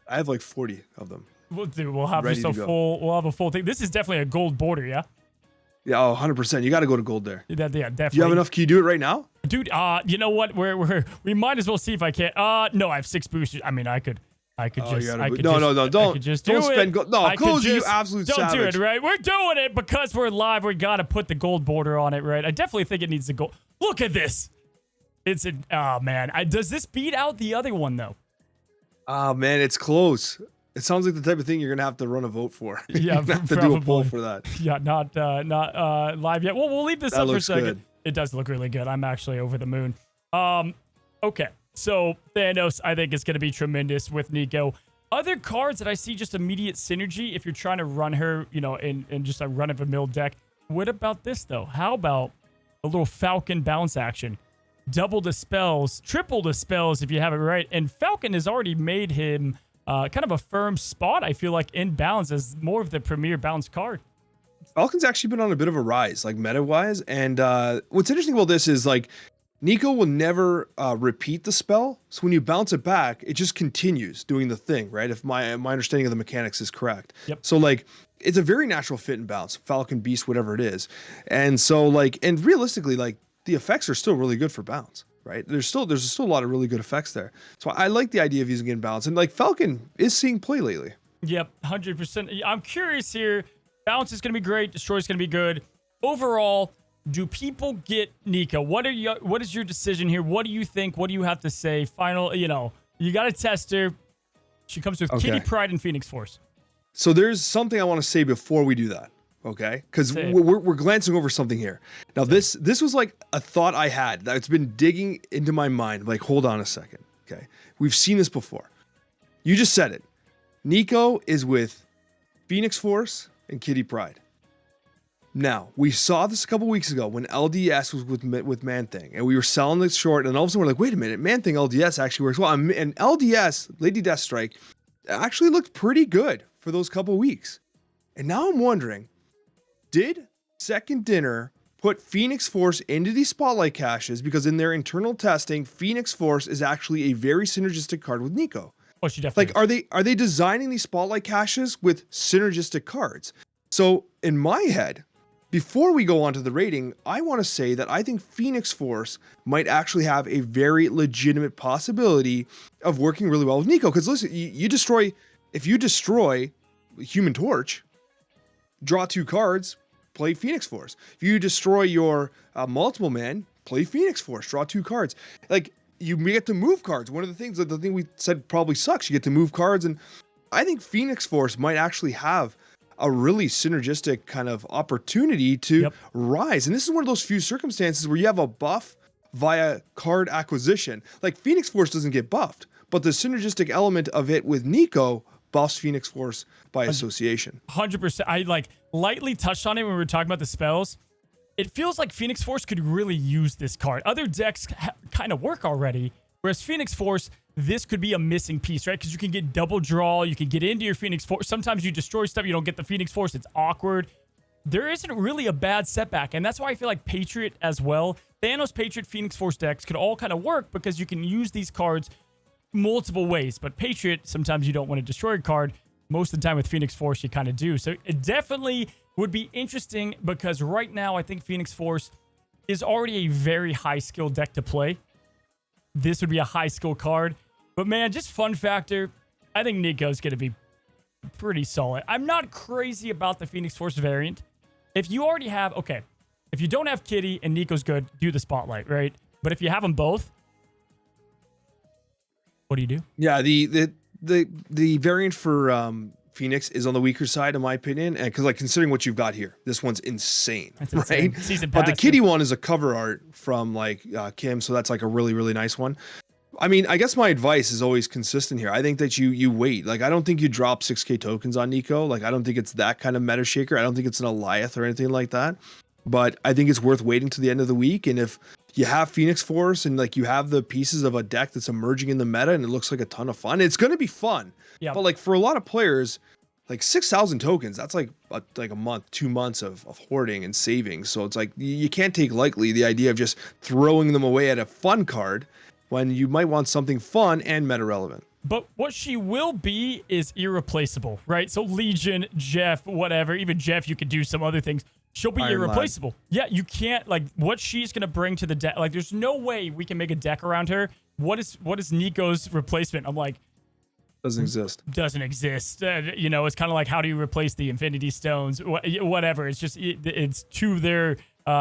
I have like 40 of them. We'll have Ready just to a go. full. We'll have a full thing. This is definitely a gold border, yeah. Yeah, 100%. You got to go to gold there. Yeah, definitely. Do you have enough? Can you do it right now? Dude? You know what? We might as well see if I can. No, I have 6 boosters. I mean, I could just. Don't spend gold. No, Cozy, you absolute don't savage. do it, right? We're doing it because we're live. We got to put the gold border on it, right? I definitely think it needs the gold. Look at this. Oh man. Does this beat out the other one though? Oh man, it's close. It sounds like the type of thing you're gonna have to run a vote for. Yeah, you're gonna have to do a poll for that. Yeah, not live yet. Well, we'll leave this That up for a looks second. good. It does look really good. I'm actually over the moon. Okay. So Thanos, I think is gonna be tremendous with Nico. Other cards that I see just immediate synergy if you're trying to run her, in just a run-of-the-mill deck. What about this though? How about a little Falcon bounce action? Double the spells, triple the spells if you have it right. And Falcon has already made him kind of a firm spot, I feel like, in balance as more of the premier bounce card. Falcon's actually been on a bit of a rise, like meta-wise. And what's interesting about this is like Nico will never repeat the spell. So when you bounce it back, it just continues doing the thing, right? If my understanding of the mechanics is correct. Yep. So like it's a very natural fit and bounce, Falcon, Beast, whatever it is. And so like, and realistically, like the effects are still really good for bounce, right? There's still a lot of really good effects there. So I like the idea of using it in bounce. And like Falcon is seeing play lately. Yep, 100%. I'm curious here. Bounce is going to be great. Destroy is going to be good. Overall, do people get Nico? What is your decision here? What do you think? What do you have to say? Final, you got to test her. She comes with Kitty Pryde and Phoenix Force. So there's something I want to say before we do that. Okay, because we're glancing over something here. Now this was like a thought I had that's been digging into my mind. Like, hold on a second. Okay, we've seen this before. You just said it. Nico is with Phoenix Force and Kitty Pryde. Now we saw this a couple weeks ago when LDS was with Man Thing, and we were selling it short, and all of a sudden we're like, wait a minute, Man Thing LDS actually works well, and LDS Lady Deathstrike actually looked pretty good for those couple weeks. And now I'm wondering, did Second Dinner put Phoenix Force into these spotlight caches because in their internal testing, Phoenix Force is actually a very synergistic card with Nico? Oh, she definitely. Like, are they designing these spotlight caches with synergistic cards? So in my head, before we go on to the rating, I want to say that I think Phoenix Force might actually have a very legitimate possibility of working really well with Nico. Because listen, if you destroy Human Torch, draw 2 cards, play Phoenix Force. If you destroy your multiple man, play Phoenix Force, draw 2 cards. Like, you get to move cards. One of the things, the thing we said probably sucks, you get to move cards. And I think Phoenix Force might actually have a really synergistic kind of opportunity to rise. And this is one of those few circumstances where you have a buff via card acquisition. Like, Phoenix Force doesn't get buffed, but the synergistic element of it with Nico buffs Phoenix Force by association. 100%. I lightly touched on it when we were talking about the spells. It feels like Phoenix Force could really use this card. Other decks kind of work already, whereas Phoenix Force, this could be a missing piece, right? Because you can get double draw, you can get into your Phoenix Force. Sometimes you destroy stuff, you don't get the Phoenix Force, it's awkward. There isn't really a bad setback, and that's why I feel like Patriot as well. Thanos, Patriot, Phoenix Force decks could all kind of work because you can use these cards multiple ways. But Patriot, sometimes you don't want to destroy a card. Most of the time with Phoenix Force, you kind of do. So it definitely would be interesting because right now I think Phoenix Force is already a very high skill deck to play. This would be a high skill card. But man, just fun factor, I think Nico's going to be pretty solid. I'm not crazy about the Phoenix Force variant. If you already have, if you don't have Kitty and Nico's good, do the Spotlight, right? But if you have them both, what do you do? Yeah, the variant for Phoenix is on the weaker side, in my opinion, and because considering what you've got here, this one's insane, insane. Right? Season but pass, the Kitty one is a cover art from Kim, so that's a really, really nice one. I mean, I guess my advice is always consistent here. I think that you wait. Like, I don't think you drop 6K tokens on Nico. Like, I don't think it's that kind of meta shaker. I don't think it's an Alioth or anything like that. But I think it's worth waiting to the end of the week. And if you have Phoenix Force and like you have the pieces of a deck that's emerging in the meta and it looks like a ton of fun, it's going to be fun. Yeah. But like for a lot of players, like 6,000 tokens, that's like a month, 2 months of hoarding and saving. So it's like you can't take lightly the idea of just throwing them away at a fun card when you might want something fun and meta relevant. But what she will be is irreplaceable, right? So Legion, Jeff, whatever, even Jeff, you could do some other things. She'll be irreplaceable. Yeah, you can't, like, what she's going to bring to the deck. Like, there's no way we can make a deck around her. What is Nico's replacement? I'm like, doesn't exist. Doesn't exist. You know, it's kind of like, how do you replace the Infinity Stones? Whatever. It's just, it's to their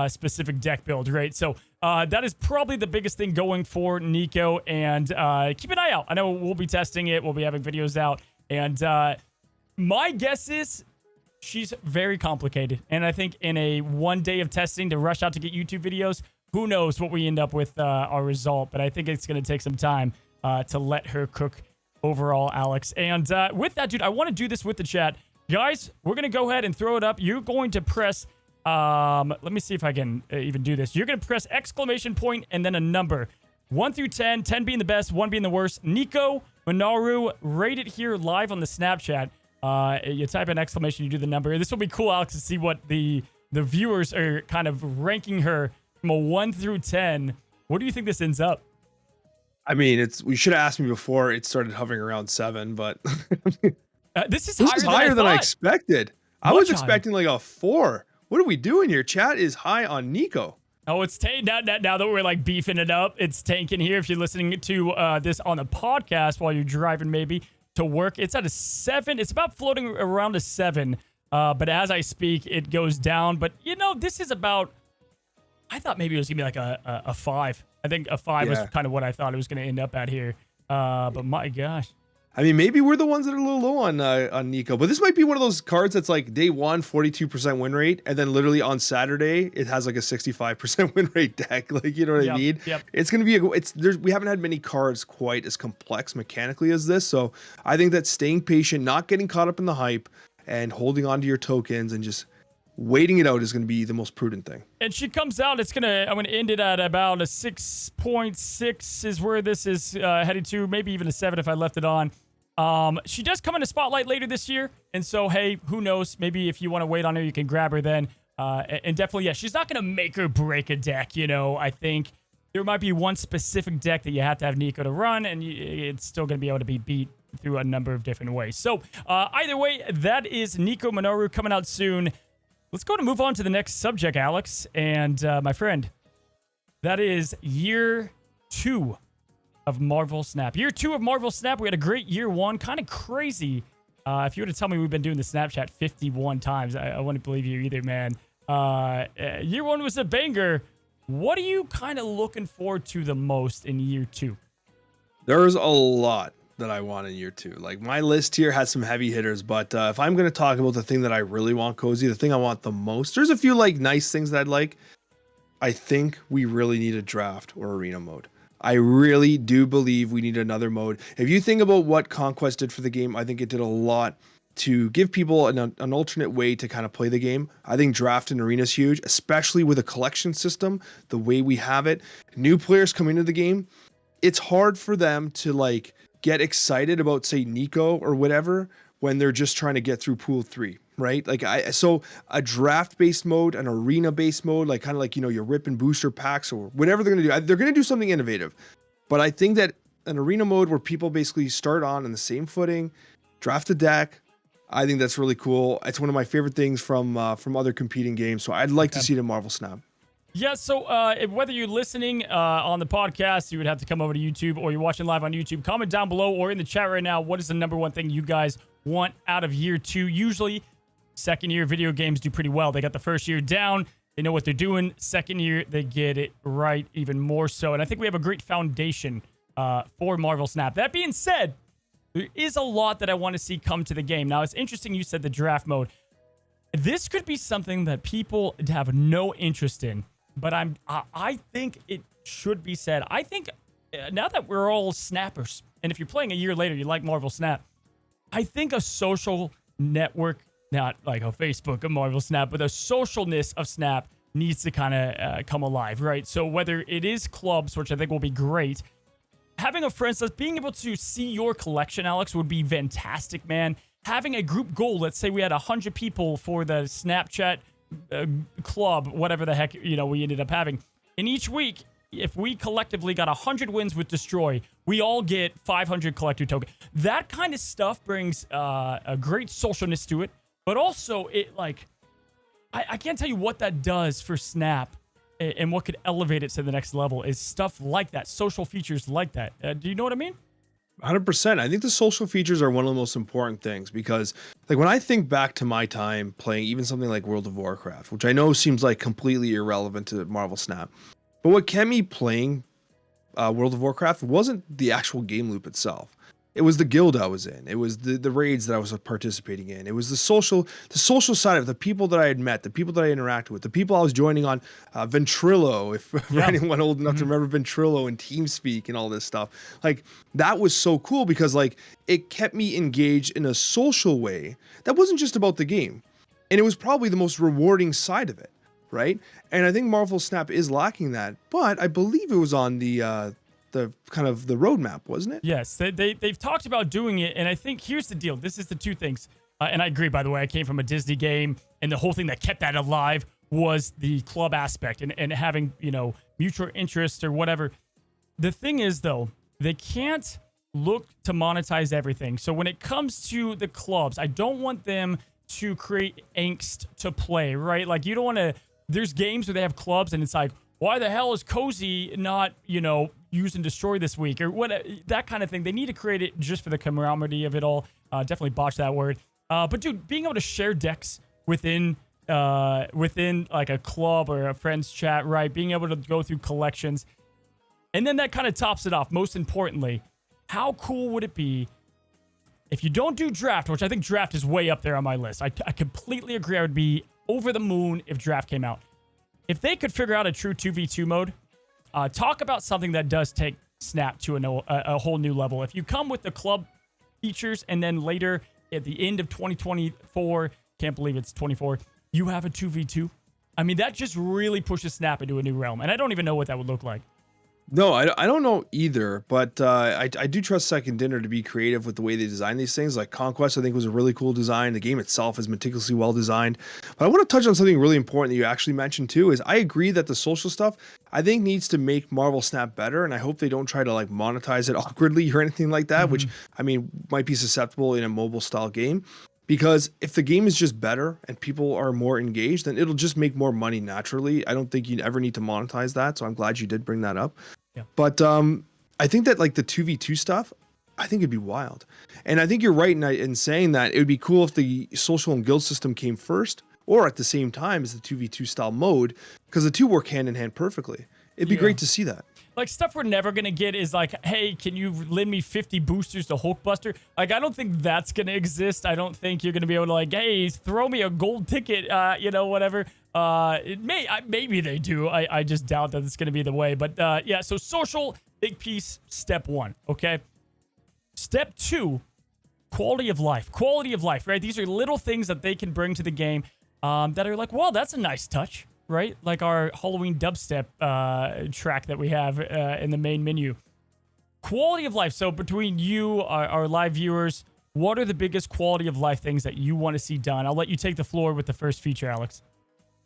specific deck build, right? So that is probably the biggest thing going for Nico. And keep an eye out. I know we'll be testing it. We'll be having videos out. And my guess is she's very complicated. And I think in a 1 day of testing to rush out to get YouTube videos, who knows what we end up with our result. But I think it's going to take some time to let her cook overall, Alex. And with that, dude, I want to do this with the chat. Guys, we're going to go ahead and throw it up. You're going to press, let me see if I can even do this. You're going to press exclamation point and then a number. 1 through 10, 10 being the best, 1 being the worst. Nico Minoru, rate it here live on the Snapchat. You type in exclamation, you do the number. This will be cool, Alex, to see what the viewers are kind of ranking her from a 1 through 10. What do you think this ends up? I mean, we should have asked me before it started hovering around 7, but this is higher than I expected. I was expecting higher. like a 4. What are we doing here? Chat is high on Nico. Oh, it's now that we're like beefing it up, it's tanking here. If you're listening to this on the podcast while you're driving maybe to work, it's at a 7. It's about floating around a 7. But as I speak, it goes down. But you know, this is about, I thought maybe it was gonna be like a 5. I think a 5 was kind of what I thought it was going to end up at here. But my gosh. I mean, maybe we're the ones that are a little low on Nico, but this might be one of those cards that's like day 1, 42% win rate. And then literally on Saturday, it has like a 65% win rate deck. Like, you know what I mean? Yep. It's going to be, we haven't had many cards quite as complex mechanically as this. So I think that staying patient, not getting caught up in the hype and holding on to your tokens and just waiting it out is going to be the most prudent thing. And she comes out, I'm going to end it at about a 6.6 is where this is headed to, maybe even a 7 if I left it on. She does come in a spotlight later this year. And so, hey, who knows? Maybe if you want to wait on her, you can grab her then. And definitely, yeah, she's not going to make or break a deck. You know, I think there might be one specific deck that you have to have Nico to run, and it's still going to be able to be beat through a number of different ways. So either way, that is Nico Minoru coming out soon. Let's go to move on to the next subject, Alex. And my friend, that is year 2 of Marvel Snap. Year 2 of Marvel Snap. We had a great year 1. Kind of crazy. If you were to tell me we've been doing the Snapchat 51 times, I wouldn't believe you either, man. Year 1 was a banger. What are you kind of looking forward to the most in year 2? There's a lot that I want in year 2. Like, my list here has some heavy hitters, but if I'm going to talk about the thing that I really want, Cozy, the thing I want the most, there's a few like nice things that I'd like. I think we really need a draft or arena mode. I really do believe we need another mode. If you think about what Conquest did for the game, I think it did a lot to give people an alternate way to kind of play the game. I think draft and arena is huge, especially with a collection system, the way we have it. New players come into the game, it's hard for them to like get excited about, say, Nico or whatever when they're just trying to get through pool 3, right? Like, so a draft-based mode, an arena-based mode, like kind of like, you know, your rip and booster packs or whatever they're going to do. They're going to do something innovative. But I think that an arena mode where people basically start on the same footing, draft a deck, I think that's really cool. It's one of my favorite things from other competing games. So I'd like to see it in Marvel Snap. Yeah, so whether you're listening on the podcast, you would have to come over to YouTube, or you're watching live on YouTube, comment down below or in the chat right now, what is the number one thing you guys want out of year 2? Usually, second year video games do pretty well. They got the first year down. They know what they're doing. Second year, they get it right even more so. And I think we have a great foundation for Marvel Snap. That being said, there is a lot that I want to see come to the game. Now, it's interesting you said the draft mode. This could be something that people have no interest in. But I think it should be said. I think now that we're all snappers, and if you're playing a year later, you like Marvel Snap, I think a social network, not like a Facebook, a Marvel Snap, but the socialness of Snap needs to kind of come alive, right? So whether it is clubs, which I think will be great, having a friends list, being able to see your collection, Alex, would be fantastic, man. Having a group goal, let's say we had 100 people for the Snapchat club, whatever the heck, we ended up having. And each week, if we collectively got 100 wins with Destroy, we all get 500 collector token. That kind of stuff brings a great socialness to it, but also it I can't tell you what that does for Snap and what could elevate it to the next level is stuff like that, social features like that. Do you know what I mean? 100%. I think the social features are one of the most important things because, like, when I think back to my time playing even something like World of Warcraft, which I know seems like completely irrelevant to Marvel Snap, but what kept me playing World of Warcraft wasn't the actual game loop itself. It was the guild I was in. It was the raids that I was participating in. It was the social side of the people that I had met, the people that I interacted with, the people I was joining on Ventrilo, if anyone old enough to remember Ventrilo and TeamSpeak and all this stuff. Like, that was so cool because, like, it kept me engaged in a social way that wasn't just about the game. And it was probably the most rewarding side of it, right? And I think Marvel Snap is lacking that, but I believe it was on the kind of the roadmap, wasn't it? Yes, they've talked about doing it, and I think here's the deal. This is the two things, and I agree, by the way, I came from a Disney game, and the whole thing that kept that alive was the club aspect and having, mutual interest or whatever. The thing is, though, they can't look to monetize everything. So when it comes to the clubs, I don't want them to create angst to play, right? Like, you don't want to, there's games where they have clubs, and it's like, why the hell is Cozy not, use and destroy this week or what, that kind of thing. They need to create it just for the camaraderie of it all. Definitely botch that word. But dude, being able to share decks within like a club or a friend's chat, right? Being able to go through collections. And then that kind of tops it off. Most importantly, how cool would it be if you don't do draft, which I think draft is way up there on my list. I completely agree. I would be over the moon if draft came out. If they could figure out a true 2v2 mode, talk about something that does take Snap to a whole new level. If you come with the club features and then later at the end of 2024, can't believe it's 24, you have a 2v2. I mean, that just really pushes Snap into a new realm. And I don't even know what that would look like. No, I don't know either, but I do trust Second Dinner to be creative with the way they design these things. Like Conquest, I think was a really cool design. The game itself is meticulously well designed. But I want to touch on something really important that you actually mentioned too, is I agree that the social stuff, I think needs to make Marvel Snap better, and I hope they don't try to like monetize it awkwardly or anything like that, which, I mean, might be susceptible in a mobile style game. Because if the game is just better and people are more engaged, then it'll just make more money naturally. I don't think you ever need to monetize that, so I'm glad you did bring that up. Yeah. But I think that like the 2v2 stuff, I think it'd be wild. And I think you're right in saying that it would be cool if the social and guild system came first or at the same time as the 2v2 style mode, because the two work hand in hand perfectly. It'd be great to see that. Like, stuff we're never going to get is like, hey, can you lend me 50 boosters to Hulkbuster? Like, I don't think that's going to exist. I don't think you're going to be able to like, hey, throw me a gold ticket, whatever. Maybe they do. I just doubt that it's going to be the way. But yeah, so social, big piece, step one, okay? Step two, quality of life. Quality of life, right? These are little things that they can bring to the game that are like, well, that's a nice touch. Right? Like our Halloween dubstep track that we have in the main menu. Quality of life. So between you, our live viewers, what are the biggest quality of life things that you want to see done? I'll let you take the floor with the first feature, Alex.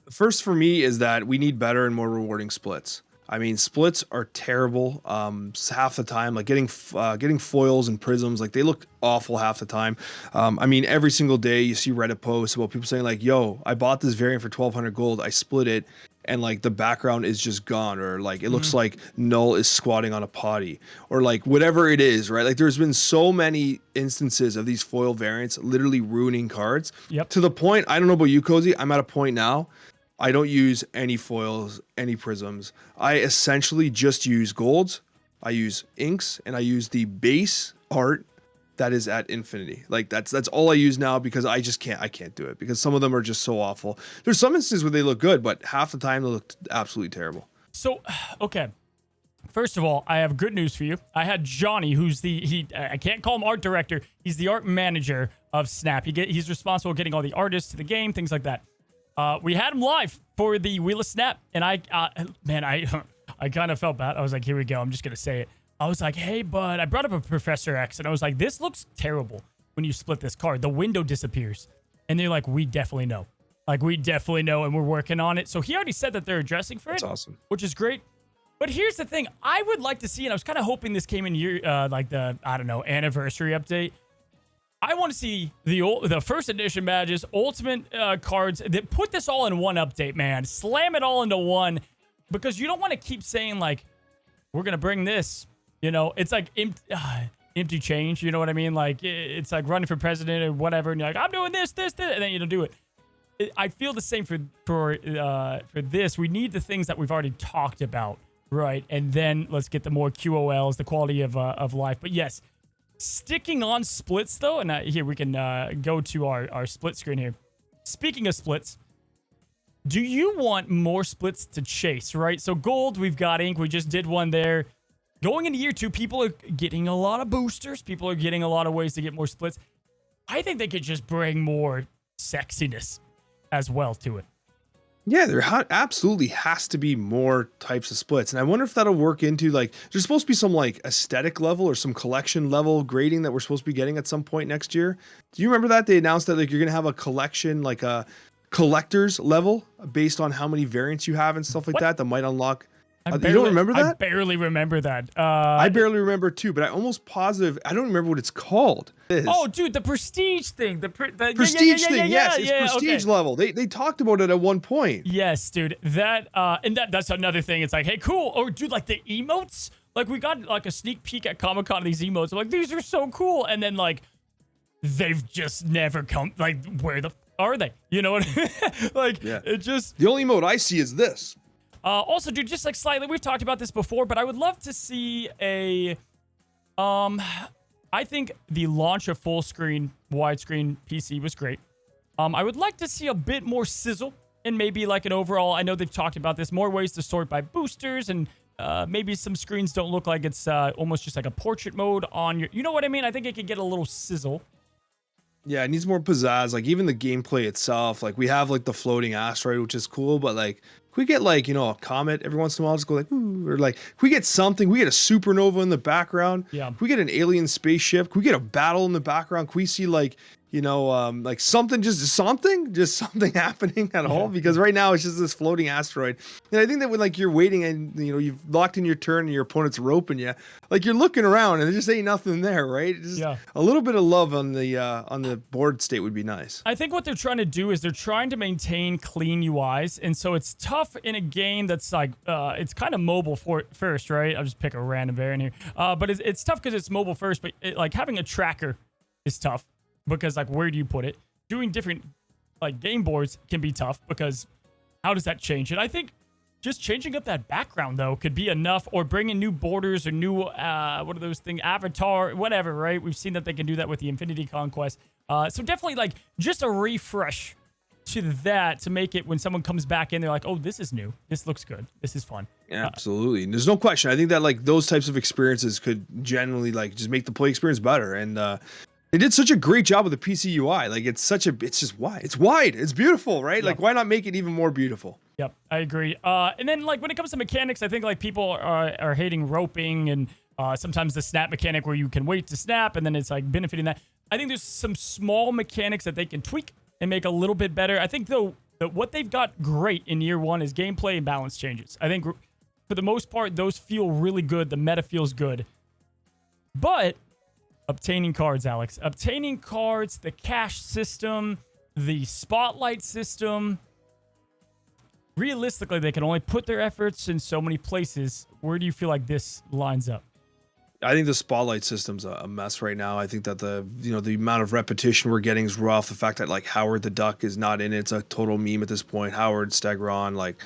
First for me is that we need better and more rewarding splits. I mean, splits are terrible half the time. Like getting foils and prisms, like they look awful half the time. I mean, every single day you see Reddit posts about people saying like, yo, I bought this variant for 1,200 gold. I split it and like the background is just gone, or like it looks like Null is squatting on a potty, or like whatever it is, right? Like there's been so many instances of these foil variants literally ruining cards to the point, I don't know about you, Cozy, I'm at a point now I don't use any foils, any prisms. I essentially just use golds, I use inks, and I use the base art that is at infinity. Like that's all I use now because I can't do it because some of them are just so awful. There's some instances where they look good, but half the time they look absolutely terrible. So, okay. First of all, I have good news for you. I had Johnny, who's I can't call him art director. He's the art manager of Snap. He's responsible for getting all the artists to the game, things like that. We had him live for the Wheel of Snap, and I kind of felt bad. I was like, here we go. I'm just going to say it. I was like, hey, bud, I brought up a Professor X, and I was like, this looks terrible when you split this card. The window disappears. And they're like, we definitely know. Like, we definitely know, and we're working on it. So he already said that they're addressing for it. That's awesome. Which is great. But here's the thing. I would like to see, and I was kind of hoping this came in like the, I don't know, anniversary update. I want to see the first edition badges, ultimate cards. That put this all in one update, man. Slam it all into one. Because you don't want to keep saying, like, we're going to bring this. You know, it's like empty change. You know what I mean? Like, it's like running for president or whatever. And you're like, I'm doing this. And then you don't do it. I feel the same for this. We need the things that we've already talked about. Right, and then let's get the more QOLs, the quality of life. But yes, sticking on splits, though, and here we can go to our split screen here. Speaking of splits, do you want more splits to chase, right? So gold, we've got ink. We just did one there. Going into year 2, people are getting a lot of boosters. People are getting a lot of ways to get more splits. I think they could just bring more sexiness as well to it. Yeah, there absolutely has to be more types of splits. And I wonder if that'll work into, like, there's supposed to be some, like, aesthetic level or some collection level grading that we're supposed to be getting at some point next year. Do you remember that? They announced that, like, you're going to have a collection, like a collector's level based on how many variants you have and stuff like that might unlock. You don't remember that? I barely remember that. I barely remember too, but I almost positive. I don't remember what it's called. Oh, dude, the prestige thing. The prestige thing. Yes, it's prestige level. They talked about it at one point. Yes, dude. That's another thing. It's like, hey, cool. Or, dude, like the emotes. Like, we got like a sneak peek at Comic-Con of these emotes. I'm like, these are so cool. And then, like, they've just never come. Like, where the are they? You know what I mean? Like, it just. The only emote I see is this. Also, dude, just like slightly, we've talked about this before, but I would love to see I think the launch of full screen, widescreen PC was great. I would like to see a bit more sizzle and maybe like an overall, I know they've talked about this, more ways to sort by boosters and maybe some screens don't look like it's almost just like a portrait mode on your, you know what I mean? I think it could get a little sizzle. Yeah, it needs more pizzazz. Like even the gameplay itself, like we have like the floating asteroid, which is cool, but like if we get like, you know, a comet every once in a while, just go like, ooh, or like if we get something, we get a supernova in the background. Yeah. If we get an alien spaceship, can we get a battle in the background? Can we see like, you know, like something happening at all? Because right now it's just this floating asteroid. And I think that when like you're waiting and, you know, you've locked in your turn and your opponent's roping you, like you're looking around and there just ain't nothing there, right? Just a little bit of love on the board state would be nice. I think what they're trying to do is they're trying to maintain clean UIs. And so it's tough in a game that's like, it's kind of mobile first, right? I'll just pick a random variant here. But it's tough because it's mobile first, but like having a tracker is tough. Because, like, where do you put it? Doing different, like, game boards can be tough because how does that change it? I think just changing up that background, though, could be enough, or bringing new borders or new, what are those things? Avatar, whatever, right? We've seen that they can do that with the Infinity Conquest. So definitely, like, just a refresh to that to make it when someone comes back in, they're like, oh, this is new. This looks good. This is fun. Yeah, absolutely. There's no question. I think that, like, those types of experiences could generally, like, just make the play experience better. And, they did such a great job with the PC UI. Like it's just wide. It's wide. It's beautiful, right? Yep. Like why not make it even more beautiful? Yep, I agree. And then like when it comes to mechanics, I think like people are hating roping and sometimes the snap mechanic where you can wait to snap and then it's like benefiting that. I think there's some small mechanics that they can tweak and make a little bit better. I think though that what they've got great in year 1 is gameplay and balance changes. I think for the most part, those feel really good. The meta feels good. But obtaining cards, Alex. Obtaining cards, the cash system, the spotlight system. Realistically, they can only put their efforts in so many places. Where do you feel like this lines up? I think the spotlight system's a mess right now. I think that the amount of repetition we're getting is rough. The fact that like Howard the Duck is not in it's a total meme at this point. Howard, Stegron, like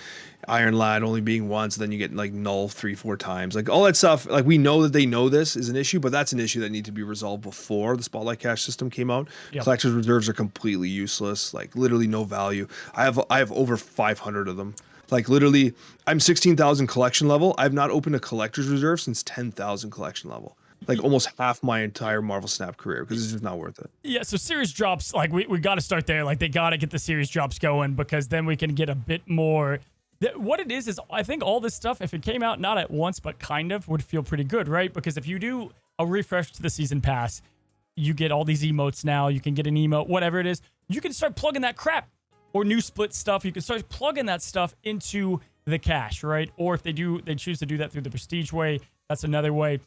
Iron Lad only being once, then you get like null 3-4 times. Like all that stuff, like we know that they know this is an issue, but that's an issue that needed to be resolved before the spotlight cash system came out. Yep. Collector's reserves are completely useless, like literally no value. I have over 500 of them. Like literally, I'm 16,000 collection level. I've not opened a collector's reserve since 10,000 collection level. Like almost half my entire Marvel Snap career, because it's just not worth it. Yeah, so series drops, like we got to start there. Like they got to get the series drops going, because then we can get a bit more. What it is I think all this stuff, if it came out not at once but kind of, would feel pretty good, right? Because if you do a refresh to the season pass, you get all these emotes now. You can get an emote, whatever it is. You can start plugging that crap, or new split stuff. You can start plugging that stuff into the cache, right? Or if they choose to do that through the prestige way, that's another way.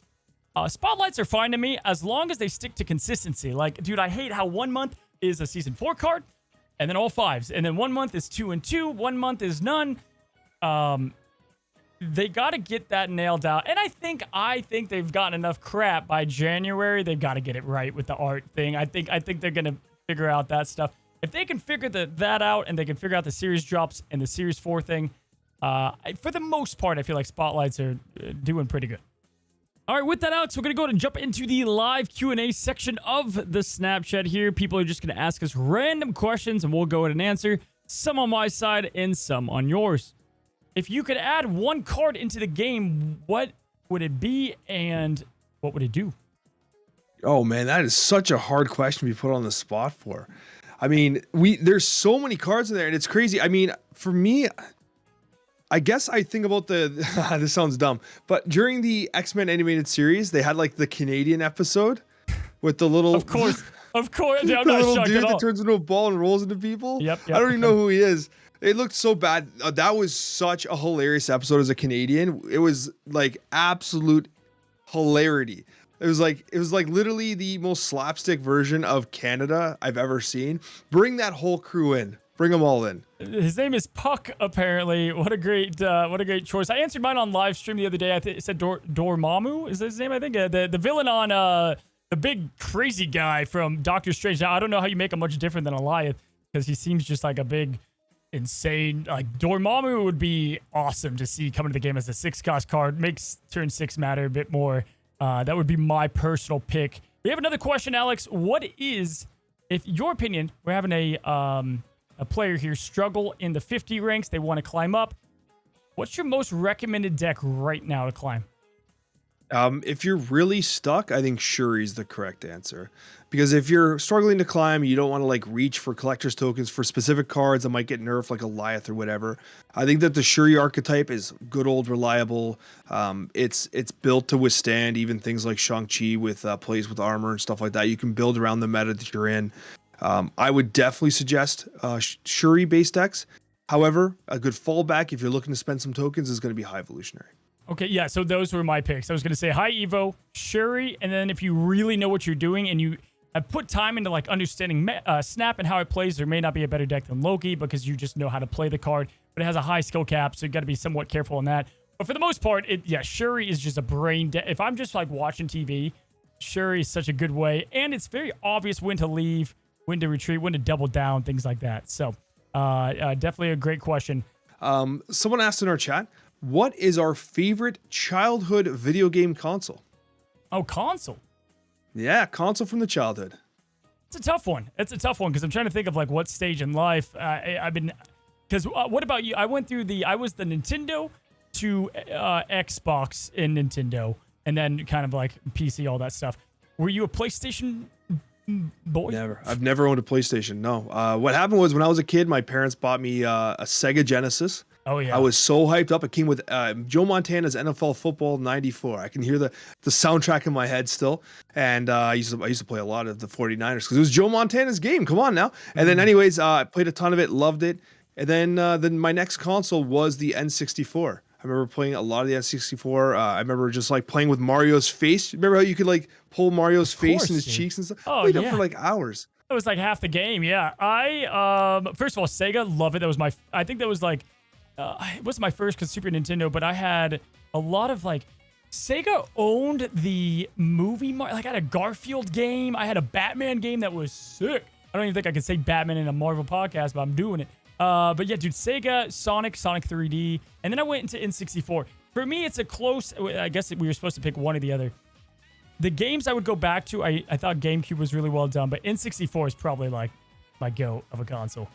Spotlights are fine to me as long as they stick to consistency. Like, dude, I hate how 1 month is a season 4 card, and then all 5s, and then 1 month is 2 and 2. 1 month is none. They got to get that nailed out, and I think they've gotten enough crap. By January, they've got to get it right with the art thing. I think they're gonna figure out that stuff. If they can figure that out, and they can figure out the series drops and the series 4 thing, for the most part, I feel like Spotlights are doing pretty good. All right, with that, Alex, we're going to go ahead and jump into the live Q&A section of the Snapchat here. People are just going to ask us random questions, and we'll go ahead and answer, some on my side and some on yours. If you could add one card into the game, what would it be, and what would it do? Oh, man, that is such a hard question to be put on the spot for. I mean, there's so many cards in there, and it's crazy. I mean, for me, I guess I think about this sounds dumb, but during the X-Men animated series, they had like the Canadian episode with the little... Of course. Yeah, I'm the not little shocked dude at all. that turns into a ball and rolls into people. Yep. I don't even know who he is. It looked so bad. That was such a hilarious episode as a Canadian. It was like absolute hilarity. It was like literally the most slapstick version of Canada I've ever seen. Bring that whole crew in. Bring them all in. His name is Puck, apparently. What a great choice. I answered mine on live stream the other day. I think it said Dormammu is his name, I think. The villain on the big crazy guy from Doctor Strange. Now, I don't know how you make him much different than Eliath, because he seems just like a big, insane... Like, Dormammu would be awesome to see come into the game as a 6-cost card. Makes turn 6 matter a bit more. That would be my personal pick. We have another question, Alex. What is, if your opinion, we're having a player here struggle in the 50 ranks. They want to climb up. What's your most recommended deck right now to climb? If you're really stuck, I think Shuri's the correct answer. Because if you're struggling to climb, you don't want to like reach for collector's tokens for specific cards that might get nerfed, like Eliath or whatever. I think that the Shuri archetype is good old reliable. It's built to withstand even things like Shang-Chi with plays with armor and stuff like that. You can build around the meta that you're in. I would definitely suggest Shuri base decks. However, a good fallback if you're looking to spend some tokens is going to be High Evolutionary. Okay, yeah, so those were my picks. I was going to say High Evo, Shuri, and then if you really know what you're doing and you have put time into like understanding Snap and how it plays, there may not be a better deck than Loki because you just know how to play the card, but it has a high skill cap, so you got to be somewhat careful on that. But for the most part, Shuri is just a brain deck. If I'm just like watching TV, Shuri is such a good way, and it's very obvious when to leave, when to retreat, when to double down, things like that. So definitely a great question. Someone asked in our chat, what is our favorite childhood video game console? Oh, console. Yeah, console from the childhood. It's a tough one. It's a tough one because I'm trying to think of like what stage in life I've been. Because what about you? I was the Nintendo to Xbox in Nintendo, and then kind of like PC, all that stuff. Were you a PlayStation boy? Never. I've never owned a PlayStation. No. What happened was when I was a kid, my parents bought me a Sega Genesis. Oh yeah. I was so hyped up. It came with Joe Montana's NFL Football '94. I can hear the soundtrack in my head still. And I used to play a lot of the 49ers because it was Joe Montana's game. Come on now. And then anyways, I played a ton of it, loved it. And then my next console was the N64. I remember playing a lot of the N64. I remember just like playing with Mario's face. Remember how you could like pull Mario's face and his cheeks and stuff? Oh, played yeah. it for like hours. That was like half the game. Yeah. First of all, Sega, love it. That was I think that was like, it wasn't my first because Super Nintendo, but I had a lot of like, Sega owned the movie, like I had a Garfield game. I had a Batman game that was sick. I don't even think I could say Batman in a Marvel podcast, but I'm doing it. But yeah, dude, Sega, Sonic 3D, and then I went into N64. For me, it's a close, I guess we were supposed to pick one or the other. The games I would go back to, I thought GameCube was really well done, but N64 is probably like my go of a console.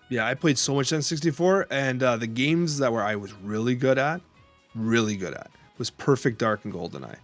Yeah, I played so much N64, and the games that were I was really good at, was Perfect Dark and GoldenEye.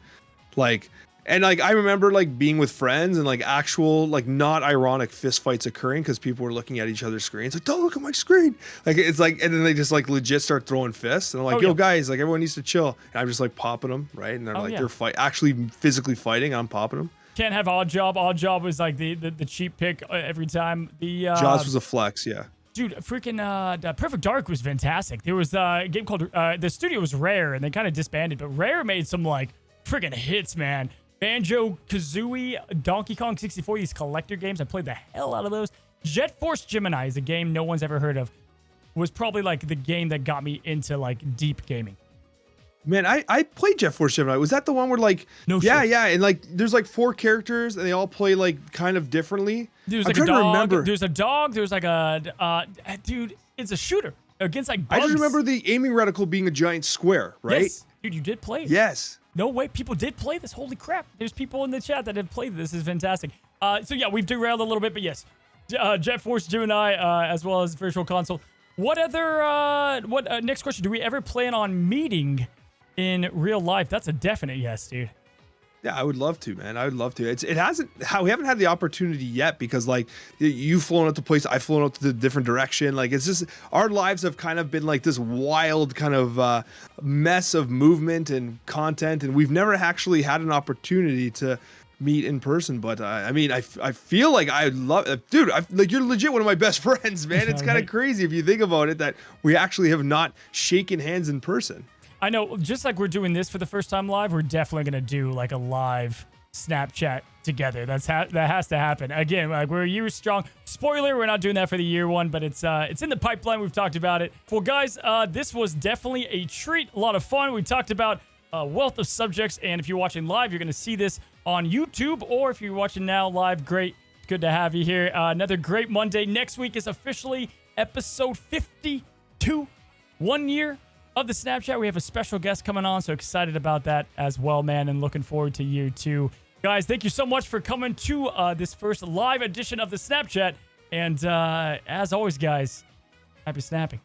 Like, and like I remember like being with friends and like actual like not ironic fist fights occurring because people were looking at each other's screens like, don't look at my screen. Like it's like, and then they just like legit start throwing fists and I'm like, yo guys, like everyone needs to chill. And I'm just like popping them, right? And they're like they're actually physically fighting. I'm popping them. Can't have Odd Job. Odd Job was like the cheap pick every time. The Jaws was a flex, yeah. Dude, freaking Perfect Dark was fantastic. There was a game called the studio was Rare, and they kind of disbanded, but Rare made some like freaking hits, man. Banjo-Kazooie, Donkey Kong 64, these collector games. I played the hell out of those. Jet Force Gemini is a game no one's ever heard of. Was probably like the game that got me into like deep gaming. Man, I played Jet Force Gemini. Was that the one where like yeah, and like there's like 4 characters and they all play like kind of differently? There's like a dog. There's a dog. There's like a dude. It's a shooter against like bugs. I just remember the aiming reticle being a giant square, right? Yes, dude, you did play it. Yes. No way, people did play this. Holy crap! There's people in the chat that have played this. This is fantastic. So yeah, we've derailed a little bit, but yes, Jet Force Gemini as well as Virtual Console. What other? Next question? Do we ever plan on meeting in real life? That's a definite yes, dude. Yeah, I would love to, man. I would love to. We haven't had the opportunity yet because like you've flown out to place, I've flown out to the different direction. Like it's just our lives have kind of been like this wild kind of mess of movement and content, and we've never actually had an opportunity to meet in person. But I mean, I feel like I love, dude. Like you're legit one of my best friends, man. It's kind of crazy if you think about it that we actually have not shaken hands in person. I know, just like we're doing this for the first time live, we're definitely going to do like a live Snapchat together. That has to happen. Again, like we're a year strong. Spoiler, we're not doing that for the year one, but it's in the pipeline. We've talked about it. Well, guys, this was definitely a treat. A lot of fun. We talked about a wealth of subjects, and if you're watching live, you're going to see this on YouTube, or if you're watching now live, great. Good to have you here. Another great Monday. Next week is officially episode 52. 1 year of the Snapchat. We have a special guest coming on, so excited about that as well, man, and looking forward to year 2. Guys, thank you so much for coming to this first live edition of the Snapchat, and as always, guys, happy snapping.